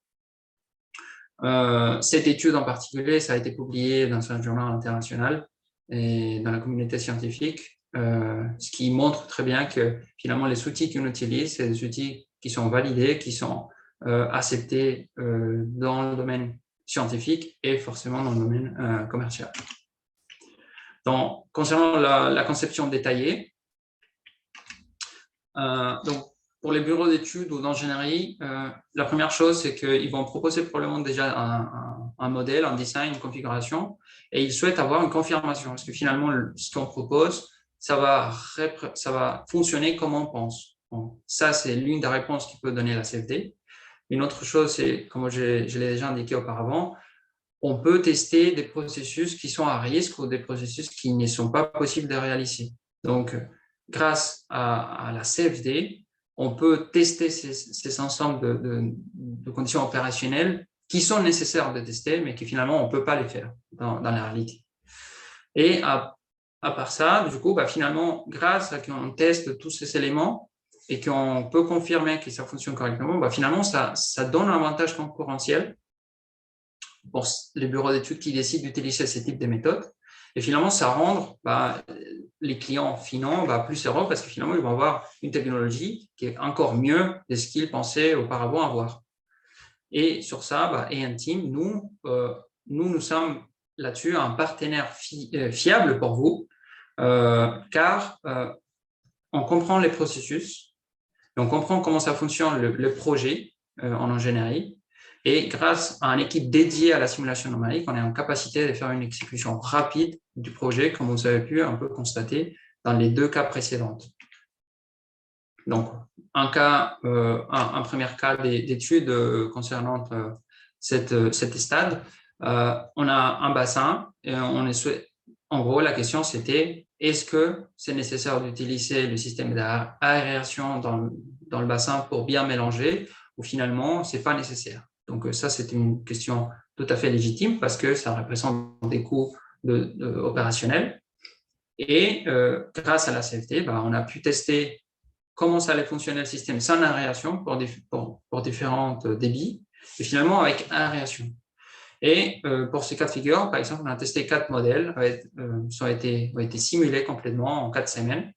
Cette étude en particulier, ça a été publié dans un journal international et dans la communauté scientifique, ce qui montre très bien que finalement les outils qu'on utilise, c'est des outils qui sont validés, qui sont acceptés dans le domaine scientifique et forcément dans le domaine commercial. Donc, concernant la conception détaillée, donc pour les bureaux d'études ou d'ingénierie, la première chose, c'est qu'ils vont proposer probablement déjà un modèle, un design, une configuration, et ils souhaitent avoir une confirmation, parce que finalement, ce qu'on propose, ça va fonctionner comme on pense. Bon, ça, c'est l'une des réponses qu'il peut donner la CFD. Une autre chose, c'est, comme je l'ai déjà indiqué auparavant, on peut tester des processus qui sont à risque ou des processus qui ne sont pas possibles de réaliser. Donc, grâce à la CFD, on peut tester ces ensembles de conditions opérationnelles qui sont nécessaires de tester, mais qui finalement, on ne peut pas les faire dans la réalité. Et à part ça, du coup, finalement, grâce à qu'on teste tous ces éléments et qu'on peut confirmer que ça fonctionne correctement, finalement, ça donne un avantage concurrentiel pour les bureaux d'études qui décident d'utiliser ce type de méthodes. Et finalement, ça rend les clients finaux plus heureux parce que finalement, ils vont avoir une technologie qui est encore mieux de ce qu'ils pensaient auparavant avoir. Et sur ça, A&Team, nous sommes là-dessus un partenaire fiable pour vous car on comprend les processus, et on comprend comment ça fonctionne le projet en ingénierie. Et grâce à une équipe dédiée à la simulation numérique, on est en capacité de faire une exécution rapide du projet, comme vous avez pu un peu constater dans les 2 cas précédents. Donc, un premier cas d'étude concernant cette stade, on a un bassin et en gros, la question c'était est-ce que c'est nécessaire d'utiliser le système d'aération dans le bassin pour bien mélanger ou finalement, ce n'est pas nécessaire. Donc, ça, c'est une question tout à fait légitime parce que ça représente des coûts opérationnels. Et grâce à la CFD, on a pu tester comment ça allait fonctionner le système sans aération pour différents débits et finalement avec aération. Et pour ces cas de figure, par exemple, on a testé 4 modèles qui ont été simulés complètement en 4 semaines.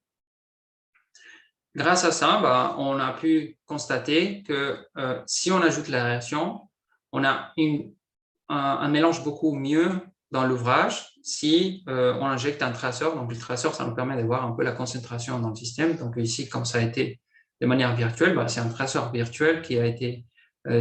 Grâce à ça, on a pu constater que si on ajoute l'aération, on a un mélange beaucoup mieux dans l'ouvrage si on injecte un traceur. Donc, le traceur, ça nous permet de voir un peu la concentration dans le système. Donc, ici, comme ça a été de manière virtuelle, c'est un traceur virtuel qui a été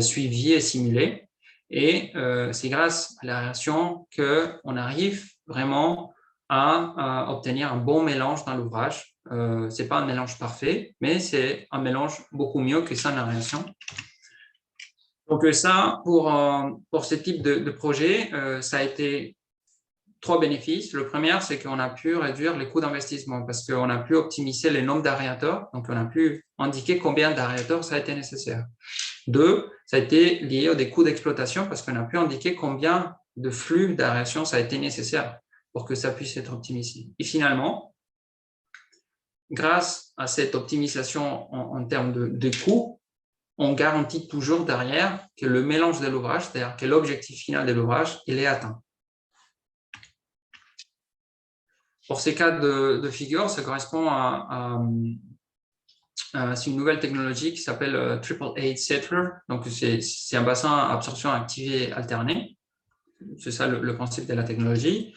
suivi et simulé. Et c'est grâce à l'aération qu'on arrive vraiment à obtenir un bon mélange dans l'ouvrage. Ce n'est pas un mélange parfait, mais c'est un mélange beaucoup mieux que sans aération. Donc ça, pour ce type de projet, ça a été trois bénéfices. Le premier, c'est qu'on a pu réduire les coûts d'investissement parce qu'on a pu optimiser le nombre d'aérateurs. Donc, on a pu indiquer combien d'aérateurs ça a été nécessaire. Deux, ça a été lié aux coûts d'exploitation parce qu'on a pu indiquer combien de flux d'aération ça a été nécessaire pour que ça puisse être optimisé. Et finalement, grâce à cette optimisation en termes de coûts, on garantit toujours derrière que le mélange de l'ouvrage, c'est-à-dire que l'objectif final de l'ouvrage, il est atteint. Pour ces cas de figure, ça correspond c'est une nouvelle technologie qui s'appelle Triple Eight Settler. Donc, c'est un bassin à absorption activée alternée. C'est ça le principe de la technologie.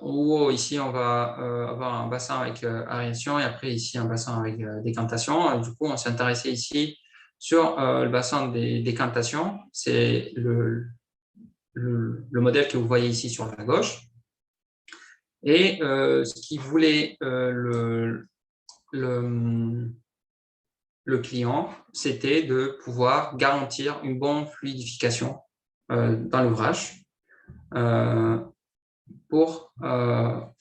Où ici, on va avoir un bassin avec aération et après ici, un bassin avec décantation. Du coup, on s'est intéressé ici sur le bassin des décantations. C'est le modèle que vous voyez ici sur la gauche. Et ce qui voulait le client, c'était de pouvoir garantir une bonne fluidification dans l'ouvrage pour un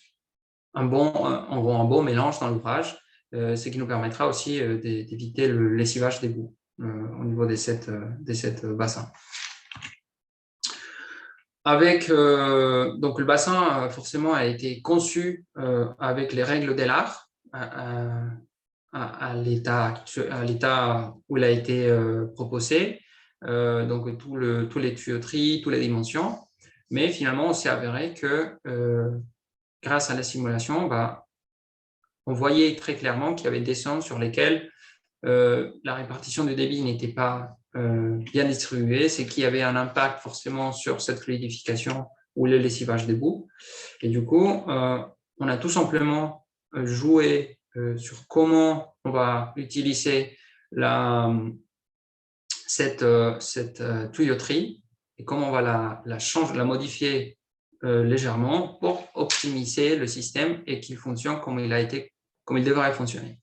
bon mélange dans l'ouvrage, ce qui nous permettra aussi d'éviter le lessivage des bouts au niveau des sept bassins. Donc le bassin forcément a été conçu avec les règles de l'art à l'état où il a été proposé, donc tous les tuyauteries, toutes les dimensions, mais finalement on s'est avéré que grâce à la simulation, on voyait très clairement qu'il y avait des zones sur lesquelles la répartition du débit n'était pas bien distribuée, c'est qu'il y avait un impact forcément sur cette fluidification ou le lessivage des bouts. Et du coup, on a tout simplement joué sur comment on va utiliser cette tuyauterie et comment on va la modifier légèrement pour optimiser le système et qu'il fonctionne comme il devrait fonctionner.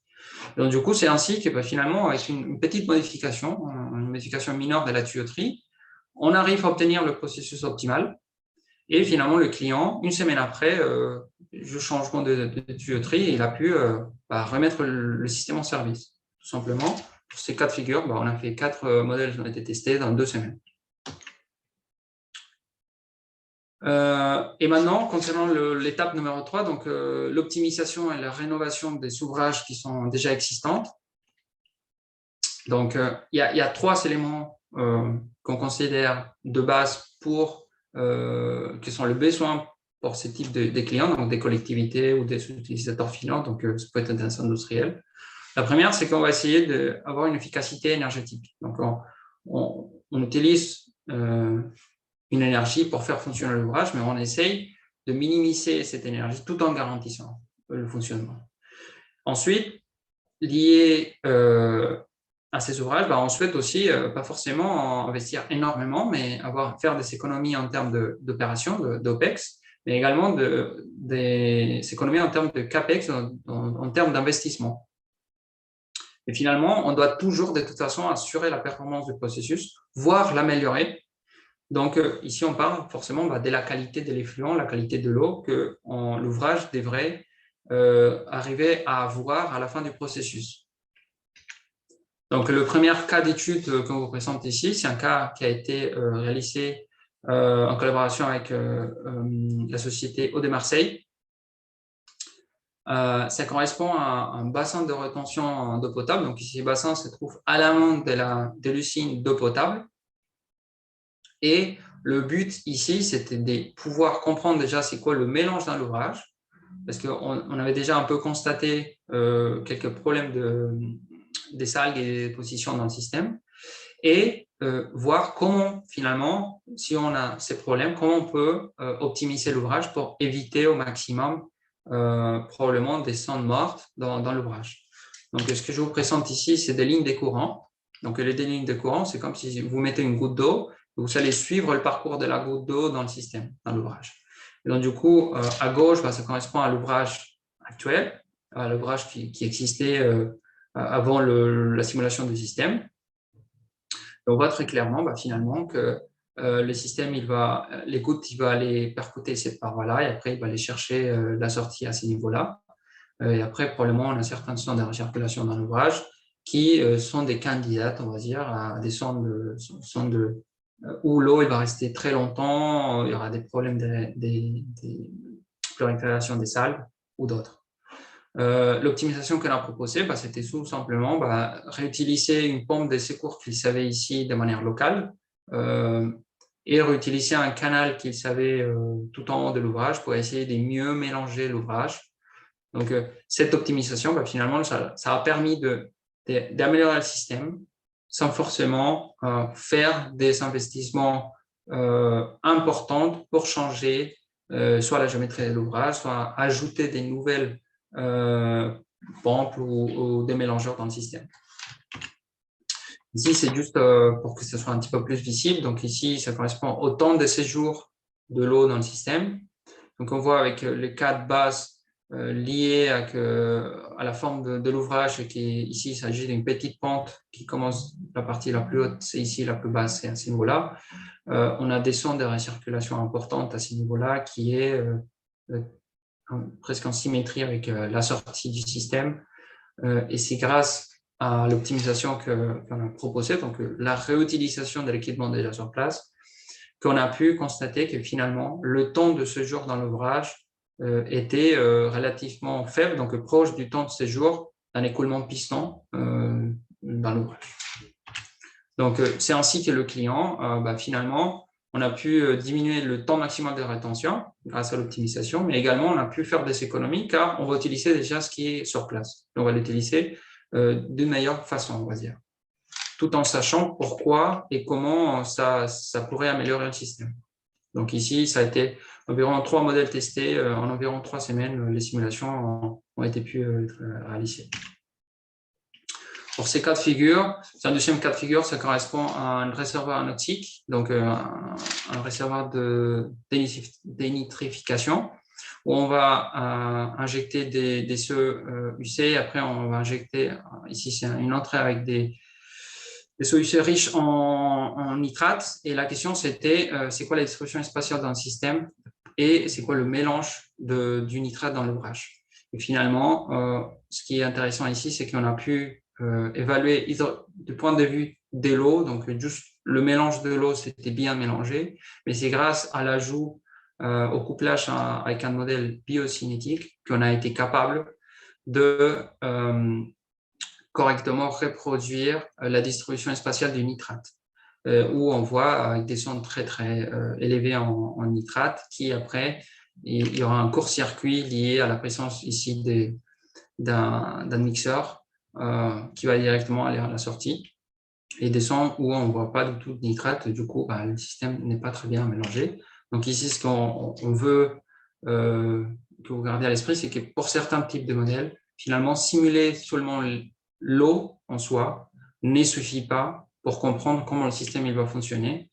Donc, du coup, c'est ainsi que finalement, avec une petite modification, une modification mineure de la tuyauterie, on arrive à obtenir le processus optimal. Et finalement, le client, une semaine après le changement de tuyauterie, il a pu remettre le système en service. Tout simplement, pour ces cas de figure, on a fait 4 modèles qui ont été testés dans 2 semaines. Et maintenant, concernant l'étape numéro 3, donc l'optimisation et la rénovation des ouvrages qui sont déjà existants. Donc, il y a 3 éléments qu'on considère de base qui sont le besoin pour ce type de clients, donc des collectivités ou des utilisateurs finaux, donc ça peut être des industriels. La première, c'est qu'on va essayer d'avoir une efficacité énergétique. Donc, on utilise une énergie pour faire fonctionner l'ouvrage, mais on essaye de minimiser cette énergie tout en garantissant le fonctionnement. Ensuite, lié à ces ouvrages, on souhaite aussi pas forcément investir énormément, mais faire des économies en termes d'opérations, d'OPEX, mais également des économies en termes de CAPEX, en termes d'investissement. Et finalement, on doit toujours de toute façon assurer la performance du processus, voire l'améliorer. Donc, ici, on parle forcément de la qualité de l'effluent, la qualité de l'eau que l'ouvrage devrait arriver à avoir à la fin du processus. Donc, le premier cas d'étude qu'on vous présente ici, c'est un cas qui a été réalisé en collaboration avec la société Eau de Marseille. Ça correspond à un bassin de rétention d'eau potable. Donc, ici, le bassin se trouve à l'amont de l'usine d'eau potable. Et le but ici, c'était de pouvoir comprendre déjà c'est quoi le mélange dans l'ouvrage, parce qu'on avait déjà un peu constaté quelques problèmes des algues et des positions dans le système, et voir comment finalement, si on a ces problèmes, comment on peut optimiser l'ouvrage pour éviter au maximum probablement des sondes mortes dans l'ouvrage. Donc, ce que je vous présente ici, c'est des lignes de courant. Donc, les lignes de courant, c'est comme si vous mettez une goutte d'eau, vous allez suivre le parcours de la goutte d'eau dans le système, dans l'ouvrage. Et donc, du coup, à gauche, ça correspond à l'ouvrage actuel, à l'ouvrage qui existait avant la simulation du système. Et on voit très clairement finalement que le système, les gouttes, il va aller percuter cette paroi-là et après, il va aller chercher la sortie à ces niveaux-là. Et après, probablement, on a certaines sondes de recirculation dans l'ouvrage qui sont des candidates, on va dire, à des sondes où l'eau il va rester très longtemps, il y aura des problèmes de prolifération des salles ou d'autres. L'optimisation qu'on a proposée, c'était tout simplement réutiliser une pompe de secours qu'il savait ici de manière locale et réutiliser un canal qu'il savait tout en haut de l'ouvrage pour essayer de mieux mélanger l'ouvrage. Donc, cette optimisation, finalement, ça a permis d'améliorer le système sans forcément faire des investissements importants pour changer soit la géométrie de l'ouvrage, soit ajouter des nouvelles pompes ou des mélangeurs dans le système. Ici, c'est juste pour que ce soit un petit peu plus visible. Donc ici, ça correspond au temps de séjour de l'eau dans le système. Donc on voit avec les cas de base liés à la forme de l'ouvrage, ici il s'agit d'une petite pente qui commence, la partie la plus haute, c'est ici, la plus basse, c'est à ce niveau-là. On a des sondes de recirculation importantes à ce niveau-là qui est presque en symétrie avec la sortie du système. Et c'est grâce à l'optimisation qu'on a proposée, donc la réutilisation de l'équipement déjà sur place, qu'on a pu constater que finalement, le temps de séjour dans l'ouvrage était relativement faible, donc proche du temps de séjour d'un écoulement piston dans l'ouvrage. Donc, c'est ainsi que le client, finalement, on a pu diminuer le temps maximal de rétention grâce à l'optimisation, mais également, on a pu faire des économies car on va utiliser déjà ce qui est sur place. On va l'utiliser d'une meilleure façon, on va dire, tout en sachant pourquoi et comment ça pourrait améliorer le système. Donc ici, ça a été environ 3 modèles testés, en environ 3 semaines, les simulations ont été pu être réalisées. Pour ces cas de figure, c'est un deuxième cas de figure, ça correspond à un réservoir anoxique, donc un réservoir de dénitrification, où on va injecter des CEUC, UC, après on va injecter, ici c'est une entrée avec des solutions riches en nitrates, et la question c'était c'est quoi la distribution spatiale dans le système et c'est quoi le mélange du nitrate dans l'ouvrage. Et finalement, ce qui est intéressant ici, c'est qu'on a pu évaluer du point de vue de l'eau, donc juste le mélange de l'eau, c'était bien mélangé, mais c'est grâce à l'ajout au couplage avec un modèle biocinétique qu'on a été capable de correctement reproduire la distribution spatiale du nitrate, où on voit avec des sondes très très élevées en nitrate, qui après, il y aura un court-circuit lié à la présence ici d'un mixeur qui va directement aller à la sortie, et des sondes où on ne voit pas du tout de nitrate, du coup le système n'est pas très bien mélangé. Donc ici, ce qu'on veut que vous gardez à l'esprit, c'est que pour certains types de modèles, finalement, simuler seulement l'eau en soi ne suffit pas pour comprendre comment le système il va fonctionner.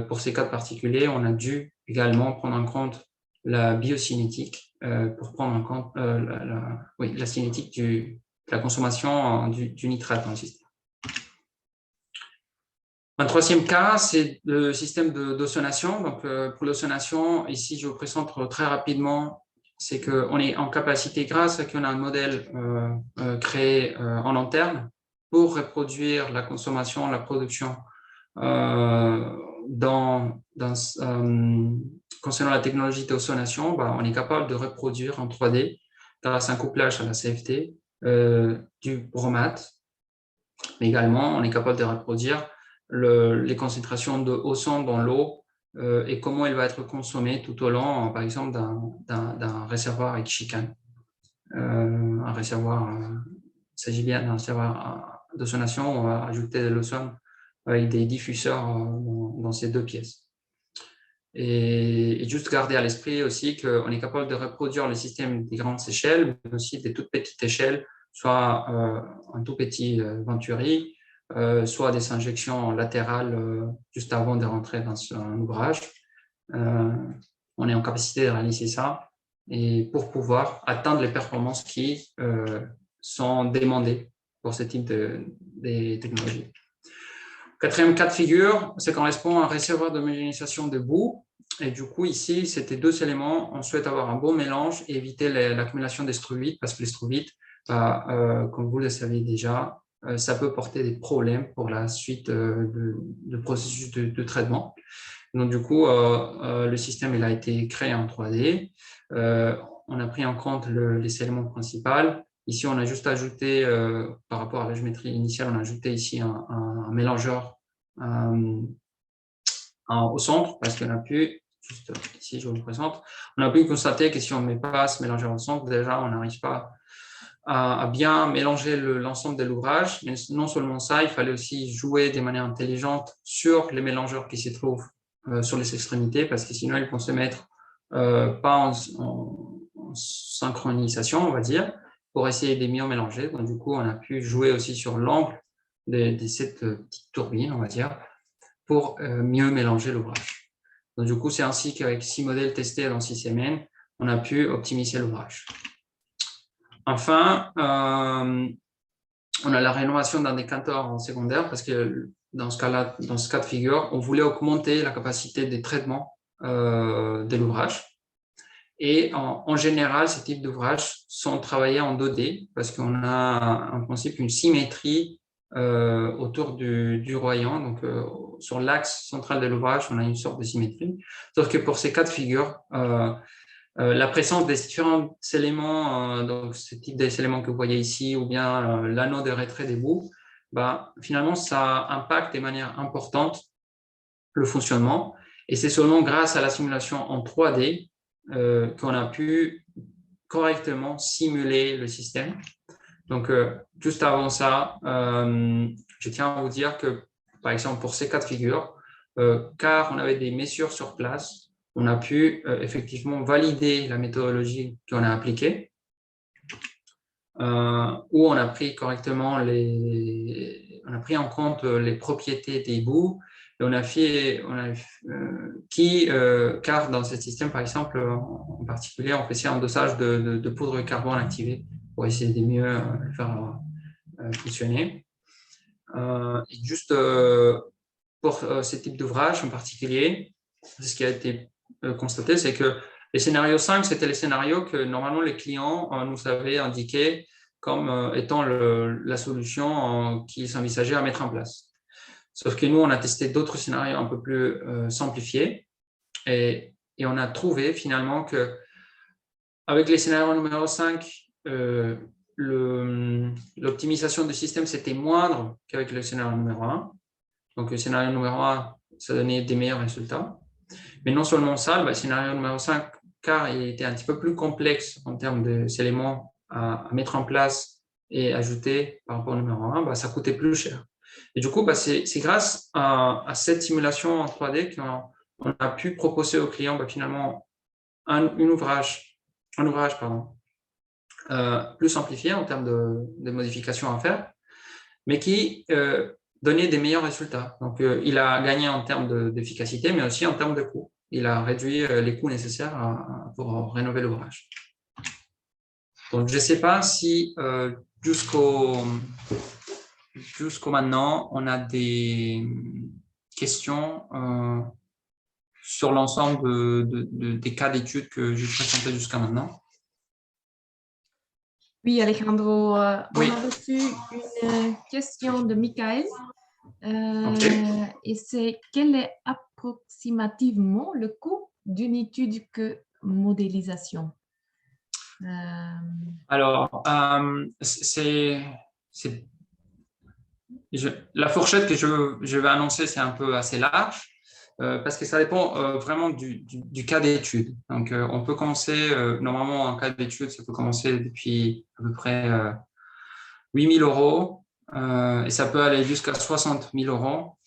Pour ces cas particuliers, on a dû également prendre en compte la biocinétique pour prendre en compte la cinétique de la consommation du nitrate dans le système. Un troisième cas, c'est le système d'ozonation. Donc, pour l'ozonation, ici, je vous présente très rapidement, c'est qu'on est en capacité, grâce à qu'on a un modèle créé en interne, pour reproduire la consommation, la production concernant la technologie d'ozonation, on est capable de reproduire en 3D, grâce à un couplage à la CFT, du bromate, mais également, on est capable de reproduire les concentrations de ozone dans l'eau et comment elle va être consommée tout au long, par exemple, d'un réservoir avec chicane. Un réservoir, il s'agit bien d'un réservoir d'ozonation, on va ajouter de l'ozone avec des diffuseurs dans ces deux pièces. Et juste garder à l'esprit aussi qu'on est capable de reproduire le système des grandes échelles, mais aussi des toutes petites échelles, soit un tout petit venturi, soit des injections latérales juste avant de rentrer dans un ouvrage. On est en capacité de réaliser ça et pour pouvoir atteindre les performances qui sont demandées pour ce type de technologie. Quatrième cas de figure, ça correspond à un réservoir d'homogénéisation de boue. Et du coup, ici, c'était deux éléments. On souhaite avoir un bon mélange et éviter l'accumulation d'estruvites, parce que l'estruvite, comme vous le savez déjà, ça peut porter des problèmes pour la suite de processus de traitement. Donc, du coup, le système il a été créé en 3D. On a pris en compte les éléments principaux. Ici, on a juste ajouté, par rapport à la géométrie initiale, on a ajouté ici un mélangeur au centre, parce qu'on a pu, juste ici, je vous le présente, on a pu constater que si on ne met pas ce mélangeur au centre, déjà, on n'arrive pas à bien mélanger l'ensemble de l'ouvrage. Mais non seulement ça, il fallait aussi jouer de manière intelligente sur les mélangeurs qui se trouvent sur les extrémités, parce que sinon, ils vont se mettre pas en synchronisation, on va dire, pour essayer de mieux mélanger. Donc, du coup, on a pu jouer aussi sur l'angle de cette petite turbine, on va dire, pour mieux mélanger l'ouvrage. Donc, du coup, c'est ainsi qu'avec 6 modèles testés dans 6 semaines, on a pu optimiser l'ouvrage. Enfin, on a la rénovation d'un décanteur en secondaire, parce que dans ce cas-là, dans ce cas de figure, on voulait augmenter la capacité des traitements de l'ouvrage. Et en général, ces types d'ouvrages sont travaillés en 2D, parce qu'on a en principe une symétrie autour du royant. Donc, sur l'axe central de l'ouvrage, on a une sorte de symétrie. Sauf que pour ces cas de figure, la présence des différents éléments, donc ce type d'éléments que vous voyez ici, ou bien l'anneau de retrait des bouts, finalement, ça impacte de manière importante le fonctionnement. Et c'est seulement grâce à la simulation en 3D qu'on a pu correctement simuler le système. Donc, juste avant ça, je tiens à vous dire que, par exemple, pour ces cas de figure, car on avait des mesures sur place, on a pu effectivement valider la méthodologie qu'on a appliquée, où on a pris correctement on a pris en compte les propriétés des bouts, et car dans ce système, par exemple, en particulier, on faisait un dosage de poudre de carbone activée pour essayer de mieux le faire fonctionner. Et juste pour ce type d'ouvrage en particulier, ce qui a été constaté, c'est que les scénarios 5, c'était les scénarios que normalement les clients nous avaient indiqués comme étant la solution qu'ils envisageaient à mettre en place. Sauf que nous, on a testé d'autres scénarios un peu plus simplifiés, et on a trouvé finalement que avec les scénarios numéro 5, l'optimisation du système, c'était moindre qu'avec le scénario numéro 1. Donc, le scénario numéro 1, ça donnait des meilleurs résultats. Mais non seulement ça, le scénario numéro 5, car il était un petit peu plus complexe en termes d'éléments à mettre en place et ajouter par rapport au numéro 1, ça coûtait plus cher. Et du coup, c'est grâce à cette simulation en 3D qu'on a pu proposer aux clients finalement un ouvrage plus simplifié en termes de modifications à faire, mais qui donnait des meilleurs résultats. Donc, il a gagné en termes d'efficacité, mais aussi en termes de coûts. Il a réduit les coûts nécessaires pour rénover l'ouvrage. Donc, je ne sais pas si jusqu'au maintenant, on a des questions sur l'ensemble des cas d'études que j'ai présentés jusqu'à maintenant. Oui, Alejandro, Oui. on a reçu une question de Michael. Et c'est quel est approximativement le coût d'une étude que modélisation? Alors, la fourchette que je vais annoncer, c'est un peu assez large, parce que ça dépend vraiment du cas d'étude. Donc, on peut commencer, normalement, un cas d'étude, ça peut commencer depuis à peu près 8 000 euros, et ça peut aller jusqu'à 60 000 euros.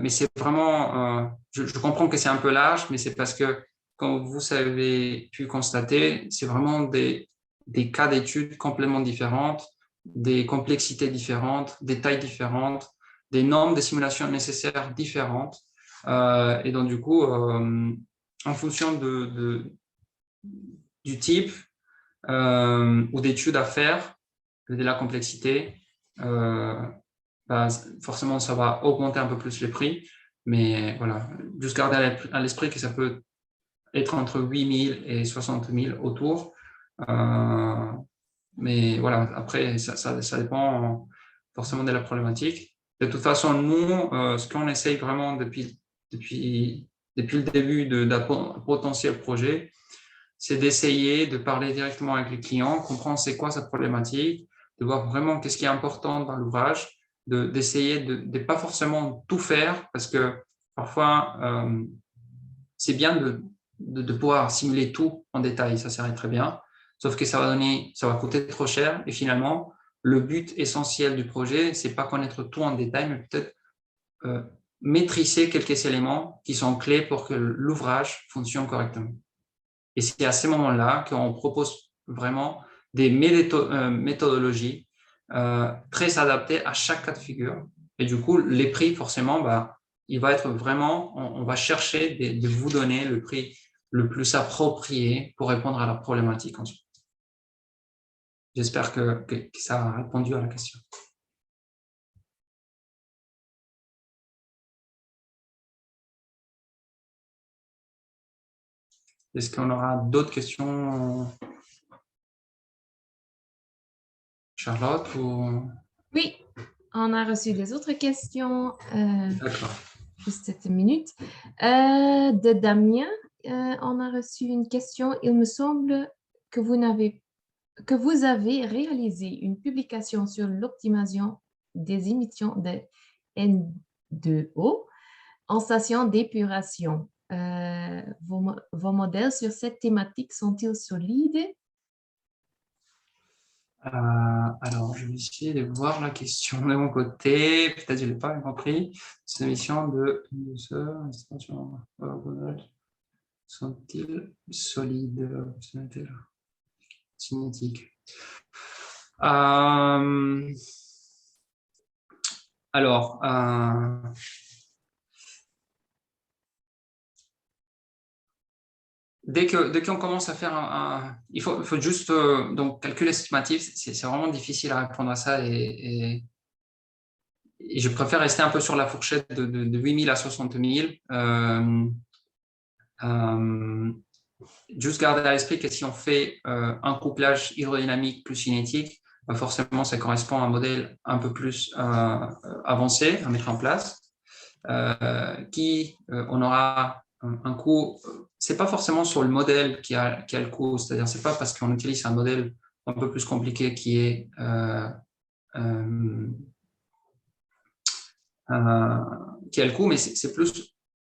Mais c'est vraiment, je comprends que c'est un peu large, mais c'est parce que, comme vous avez pu constater, c'est vraiment des cas d'études complètement différentes, des complexités différentes, des tailles différentes, des normes de simulation nécessaires différentes. Et donc, du coup, en fonction du type ou d'études à faire, de la complexité, bah, forcément, ça va augmenter un peu plus les prix. Mais voilà, juste garder à l'esprit que ça peut être entre 8 000 et 60 000 autour. Mais voilà, après, ça dépend forcément de la problématique. De toute façon, nous, ce qu'on essaye vraiment depuis le début d'un potentiel projet, c'est d'essayer de parler directement avec les clients, comprendre c'est quoi sa problématique, de voir vraiment qu'est-ce qui est important dans l'ouvrage, d'essayer de pas forcément tout faire, parce que parfois, c'est bien de pouvoir simuler tout en détail, ça serait très bien, sauf que ça va coûter trop cher, et finalement, le but essentiel du projet, c'est pas connaître tout en détail, mais peut-être euh, maîtriser quelques éléments qui sont clés pour que l'ouvrage fonctionne correctement. Et c'est à ces moments-là qu'on propose vraiment des méthodologies très adaptées à chaque cas de figure. Et du coup, les prix, forcément, bah, il va être vraiment, on va chercher de vous donner le prix le plus approprié pour répondre à la problématique ensuite. J'espère que ça a répondu à la question. Est-ce qu'on aura d'autres questions, Charlotte ou... Oui, on a reçu des autres questions. D'accord. Juste cette minute. De Damien, on a reçu une question. Il me semble que que vous avez réalisé une publication sur l'optimisation des émissions de N2O en station d'épuration. Vos modèles sur cette thématique sont-ils solides? Alors, je vais essayer de voir la question de mon côté. Peut-être que je ne l'ai pas bien compris. Ces émissions de sont-ils solides, cinétiques? Alors, dès qu'on commence à faire il faut juste donc calcul estimatif, c'est vraiment difficile à répondre à ça et je préfère rester un peu sur la fourchette de 8 000 à 60 000. Juste garder à l'esprit que si on fait un couplage hydrodynamique plus cinétique, forcément ça correspond à un modèle un peu plus avancé à mettre en place, on aura un coût, c'est pas forcément sur le modèle qui a le coût, c'est-à-dire c'est pas parce qu'on utilise un modèle un peu plus compliqué qui a le coût, mais c'est plus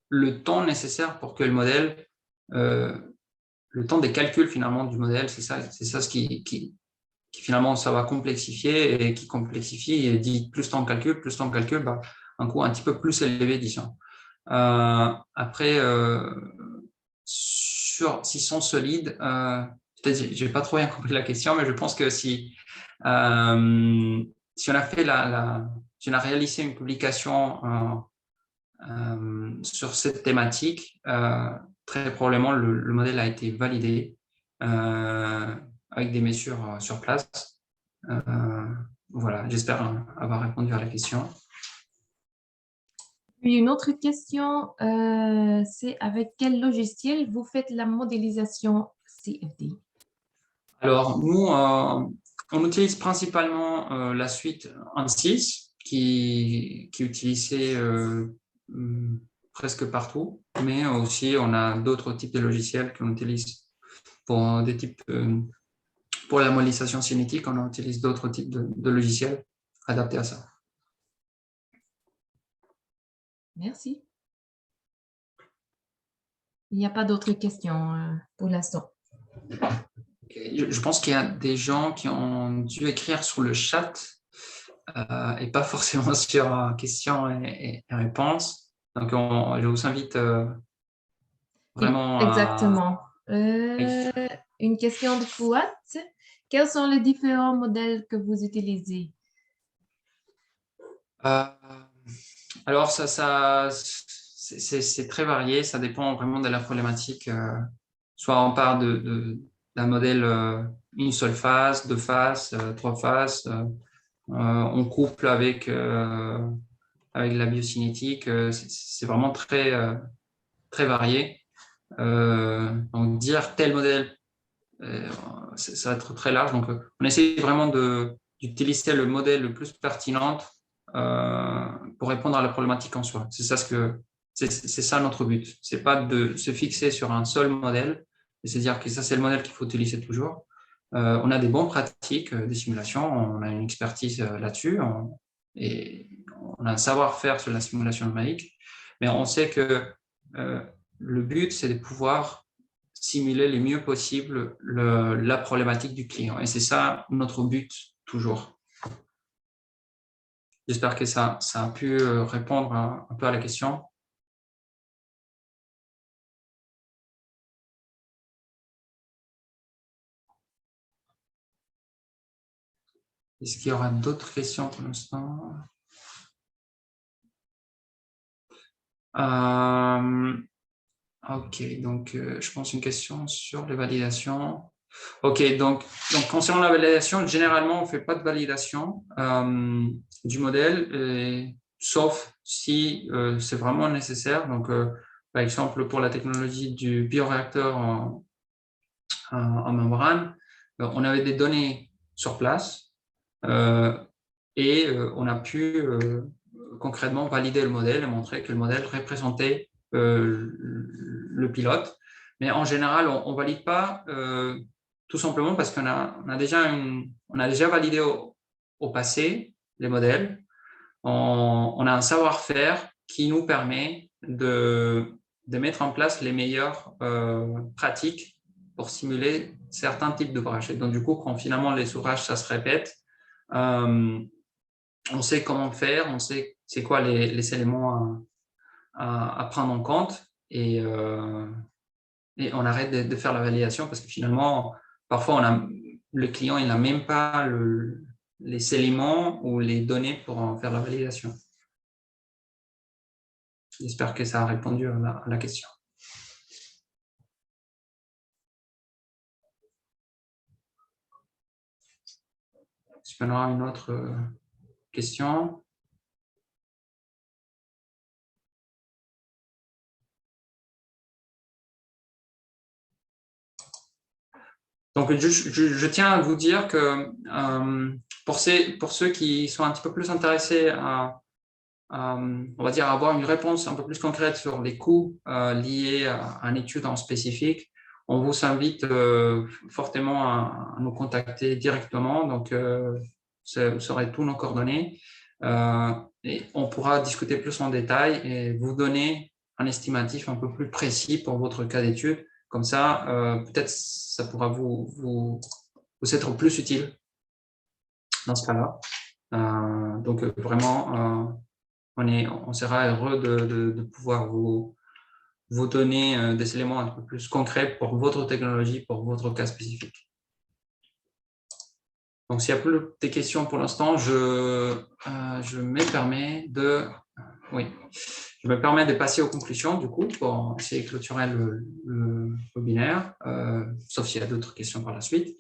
le temps nécessaire pour que le modèle, le temps des calculs finalement du modèle, c'est ça ce qui finalement ça va complexifier et qui complexifie et dit plus temps de calcul, bah, un coût un petit peu plus élevé, disons. Après, s'ils sont solides, peut-être j'ai pas trop bien compris la question, mais je pense que si on a fait si on a réalisé une publication sur cette thématique, très probablement le modèle a été validé avec des mesures sur place. Voilà, j'espère avoir répondu à la question. Puis une autre question, c'est avec quel logiciel vous faites la modélisation CFD? Alors, nous, on utilise principalement la suite ANSYS qui est utilisée presque partout, mais aussi on a d'autres types de logiciels qu'on utilise pour des types pour la modélisation cinétique, on utilise d'autres types de logiciels adaptés à ça. Merci. Il n'y a pas d'autres questions pour l'instant. Je pense qu'il y a des gens qui ont dû écrire sur le chat et pas forcément sur questions et réponses. Donc, je vous invite vraiment Exactement. Une question de Fouad. Quels sont les différents modèles que vous utilisez? alors, c'est très varié. Ça dépend vraiment de la problématique. Soit on part d'un modèle une seule phase, deux phases, trois phases. on couple avec la biocinétique. C'est vraiment très varié. Donc, dire tel modèle, ça va être très large. Donc, on essaie vraiment d'utiliser le modèle le plus pertinent pour répondre à la problématique en soi. C'est ça notre but. C'est pas de se fixer sur un seul modèle et se dire que ça, c'est le modèle qu'il faut utiliser toujours. On a des bonnes pratiques des simulations, on a une expertise là-dessus et on a un savoir-faire sur la simulation numérique, mais on sait que le but, c'est de pouvoir simuler le mieux possible la problématique du client. Et c'est ça notre but toujours. J'espère que ça a pu répondre un peu à la question. Est-ce qu'il y aura d'autres questions pour l'instant? Ok, donc je pense une question sur les validations. Ok, donc concernant la validation, généralement, on ne fait pas de validation du modèle, sauf si c'est vraiment nécessaire. Donc, par exemple, pour la technologie du bioréacteur en membrane, on avait des données sur place et on a pu concrètement valider le modèle et montrer que le modèle représentait le pilote. Mais en général, on ne valide pas tout simplement parce qu'on a déjà validé au passé les modèles. On a un savoir-faire qui nous permet de mettre en place les meilleures pratiques pour simuler certains types d'ouvrages. Et donc, du coup, quand finalement les ouvrages, ça se répète, on sait comment faire, on sait c'est quoi les éléments à prendre en compte et on arrête de faire la validation parce que finalement, parfois, le client il n'a même pas les éléments ou les données pour en faire la validation. J'espère que ça a répondu à la question. Est-ce qu'on aura une autre question? Donc, je tiens à vous dire que pour ceux qui sont un petit peu plus intéressés on va dire, avoir une réponse un peu plus concrète sur les coûts liés à une étude en spécifique, on vous invite fortement à nous contacter directement. Donc, vous aurez tous nos coordonnées et on pourra discuter plus en détail et vous donner un estimatif un peu plus précis pour votre cas d'étude. Comme ça, peut-être ça pourra vous être plus utile dans ce cas-là. Donc, vraiment, on sera heureux de pouvoir vous donner des éléments un peu plus concrets pour votre technologie, pour votre cas spécifique. Donc, s'il n'y a plus de questions pour l'instant, je me permets de passer aux conclusions, du coup, pour essayer de clôturer le webinaire, sauf s'il y a d'autres questions par la suite.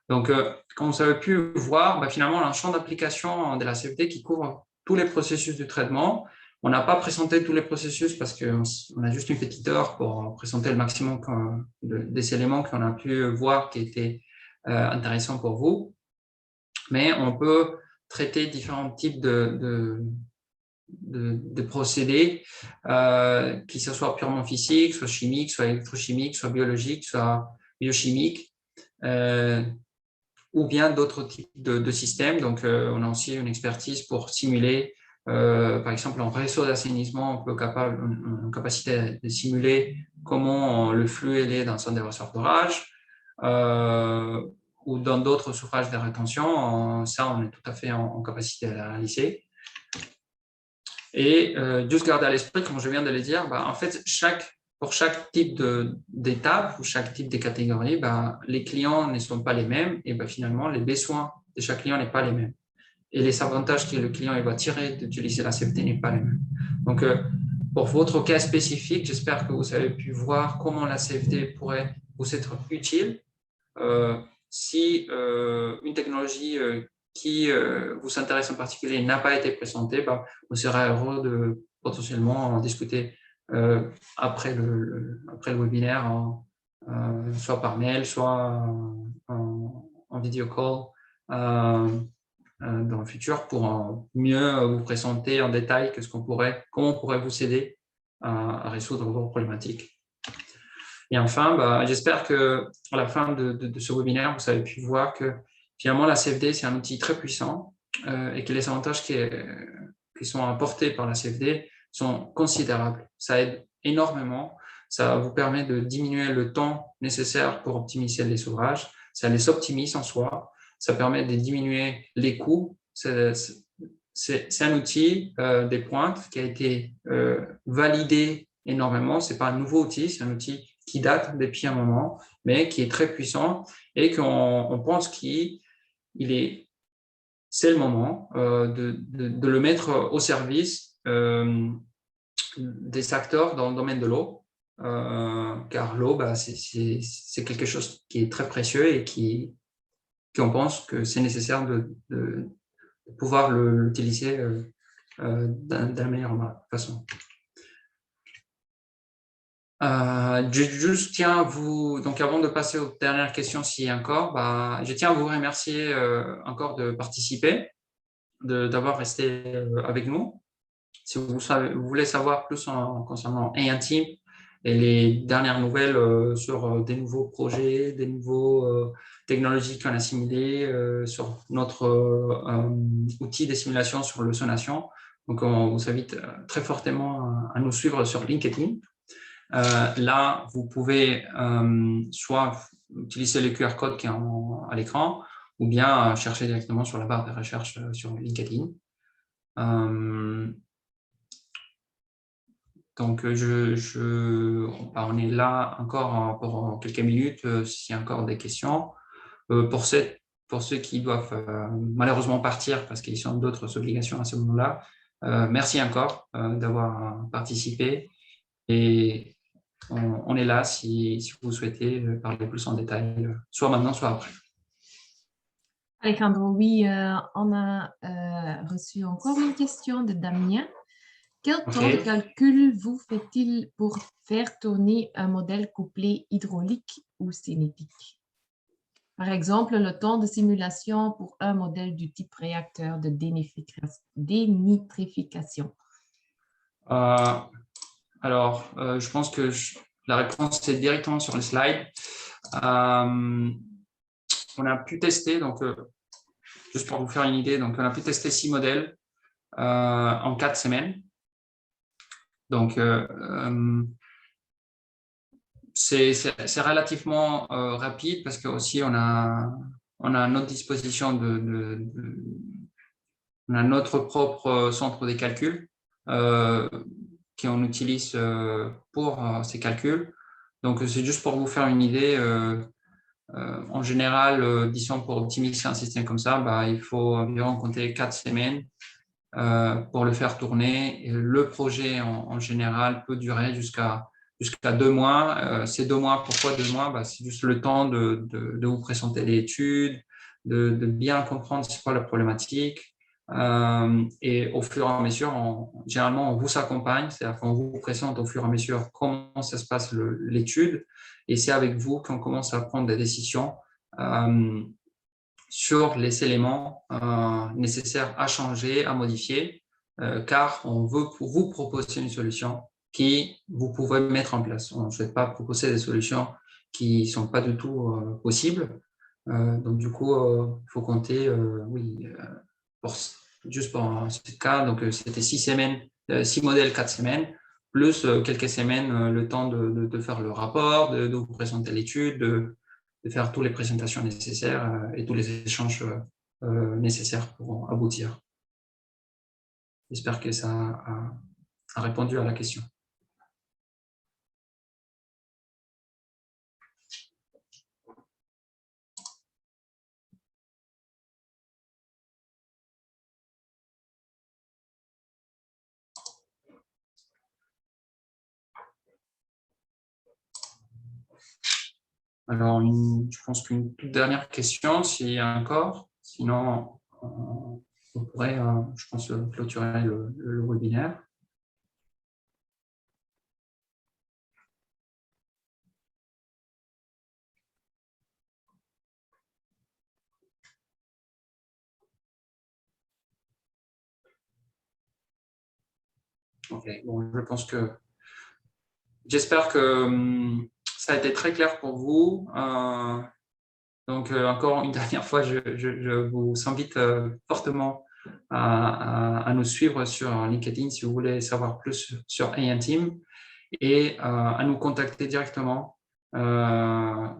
Donc, comme vous avez pu voir, finalement, on a un champ d'application de la CFD qui couvre tous les processus du traitement. On n'a pas présenté tous les processus parce qu'on a juste une petite heure pour présenter le maximum des éléments qu'on a pu voir qui étaient intéressants pour vous. Mais on peut traiter différents types de procédés, qui soient purement physiques, soit chimiques, soit électrochimiques, soit biologiques, soit biochimiques, ou bien d'autres types de systèmes. Donc, on a aussi une expertise pour simuler, par exemple, en réseau d'assainissement, on a une capacité de simuler comment le flux est dans un déversoir d'orage, ou dans d'autres ouvrages de rétention. Ça, on est tout à fait en capacité de la réaliser. Et juste garder à l'esprit, comme je viens de le dire, en fait, pour chaque type d'étape ou chaque type de catégorie, les clients ne sont pas les mêmes et finalement, les besoins de chaque client n'est pas les mêmes. Et les avantages que le client va tirer d'utiliser la CFD n'est pas les mêmes. Donc, pour votre cas spécifique, j'espère que vous avez pu voir comment la CFD pourrait vous être utile. Si une technologie qui vous intéresse en particulier n'a pas été présenté, bah, on sera heureux de potentiellement en discuter après le webinaire, soit par mail, soit en vidéo call dans le futur pour mieux vous présenter en détail comment on pourrait vous aider à résoudre vos problématiques. Et enfin, bah, j'espère qu'à la fin de ce webinaire, vous avez pu voir que finalement, la CFD, c'est un outil très puissant et que les avantages qui sont apportés par la CFD sont considérables. Ça aide énormément. Ça vous permet de diminuer le temps nécessaire pour optimiser les ouvrages. Ça les optimise en soi. Ça permet de diminuer les coûts. C'est un outil des pointes qui a été validé énormément. Ce n'est pas un nouveau outil, c'est un outil qui date depuis un moment, mais qui est très puissant et qu'on pense c'est le moment de le mettre au service des acteurs dans le domaine de l'eau, car l'eau, bah, c'est quelque chose qui est très précieux et qu'on pense que c'est nécessaire de pouvoir l'utiliser de la meilleure façon. Je tiens à vous, donc avant de passer aux dernières questions, s'il y a encore, bah, je tiens à vous remercier encore de participer, d'avoir resté avec nous. Si vous voulez savoir plus concernant A1Team et les dernières nouvelles sur des nouveaux projets, des nouveaux technologies qu'on a assimilées, sur notre outil de simulation sur le Sonation, donc on vous invite très fortement à nous suivre sur LinkedIn. Là, vous pouvez soit utiliser le QR code qui est à l'écran ou bien chercher directement sur la barre de recherche sur LinkedIn. Donc, on est là encore pour quelques minutes s'il y a encore des questions. Pour ceux qui doivent malheureusement partir parce qu'ils ont d'autres obligations à ce moment-là, merci encore d'avoir participé et on est là si vous souhaitez parler plus en détail, soit maintenant, soit après. Alejandro, oui, on a reçu encore une question de Damien. Quel temps de calcul vous fait-il pour faire tourner un modèle couplé hydraulique ou cinétique? Par exemple, le temps de simulation pour un modèle du type réacteur de dénitrification. Alors, je pense que la réponse est directement sur le slide. On a pu tester, donc juste pour vous faire une idée, donc on a pu tester 6 modèles en 4 semaines. Donc, c'est relativement rapide parce que aussi on a à notre disposition on a notre propre centre des calculs qu'on utilise pour ces calculs. Donc, c'est juste pour vous faire une idée. En général, disons pour optimiser un système comme ça, bah, il faut environ compter 4 semaines pour le faire tourner. Et le projet, en général, peut durer jusqu'à 2 mois. Ces 2 mois, pourquoi 2 mois? Bah, c'est juste le temps de vous présenter l'étude, de bien comprendre c'est quoi la problématique. Et au fur et à mesure, généralement, on vous accompagne, c'est-à-dire qu'on vous présente au fur et à mesure comment ça se passe l'étude. Et c'est avec vous qu'on commence à prendre des décisions sur les éléments nécessaires à changer, à modifier, car on veut vous proposer une solution qui vous pouvez mettre en place. On ne souhaite pas proposer des solutions qui ne sont pas du tout possibles. Donc, du coup, il faut compter, juste pour ce cas, donc c'était 6 semaines, 6 modèles, 4 semaines, plus quelques semaines, le temps de faire le rapport, de vous présenter l'étude, de faire toutes les présentations nécessaires et tous les échanges nécessaires pour aboutir. J'espère que ça a répondu à la question. Alors, je pense qu'une toute dernière question, s'il y a encore. Sinon, on pourrait, je pense, clôturer le webinaire. Ok, bon, je pense que j'espère que ça a été très clair pour vous. Donc, encore une dernière fois, je vous invite fortement à nous suivre sur LinkedIn si vous voulez savoir plus sur ANTeam et à nous contacter directement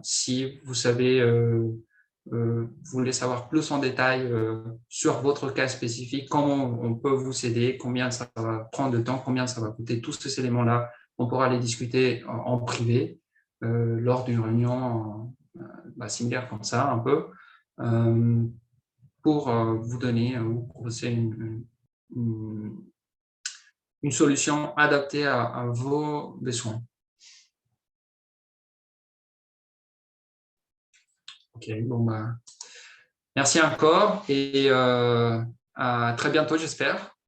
si vous savez, voulez savoir plus en détail sur votre cas spécifique, comment on peut vous aider, combien ça va prendre de temps, combien ça va coûter, tous ces éléments-là, on pourra les discuter en privé lors d'une réunion similaire comme ça, un peu, pour vous donner ou proposer une solution adaptée à vos besoins. Ok, bon, merci encore et à très bientôt, j'espère.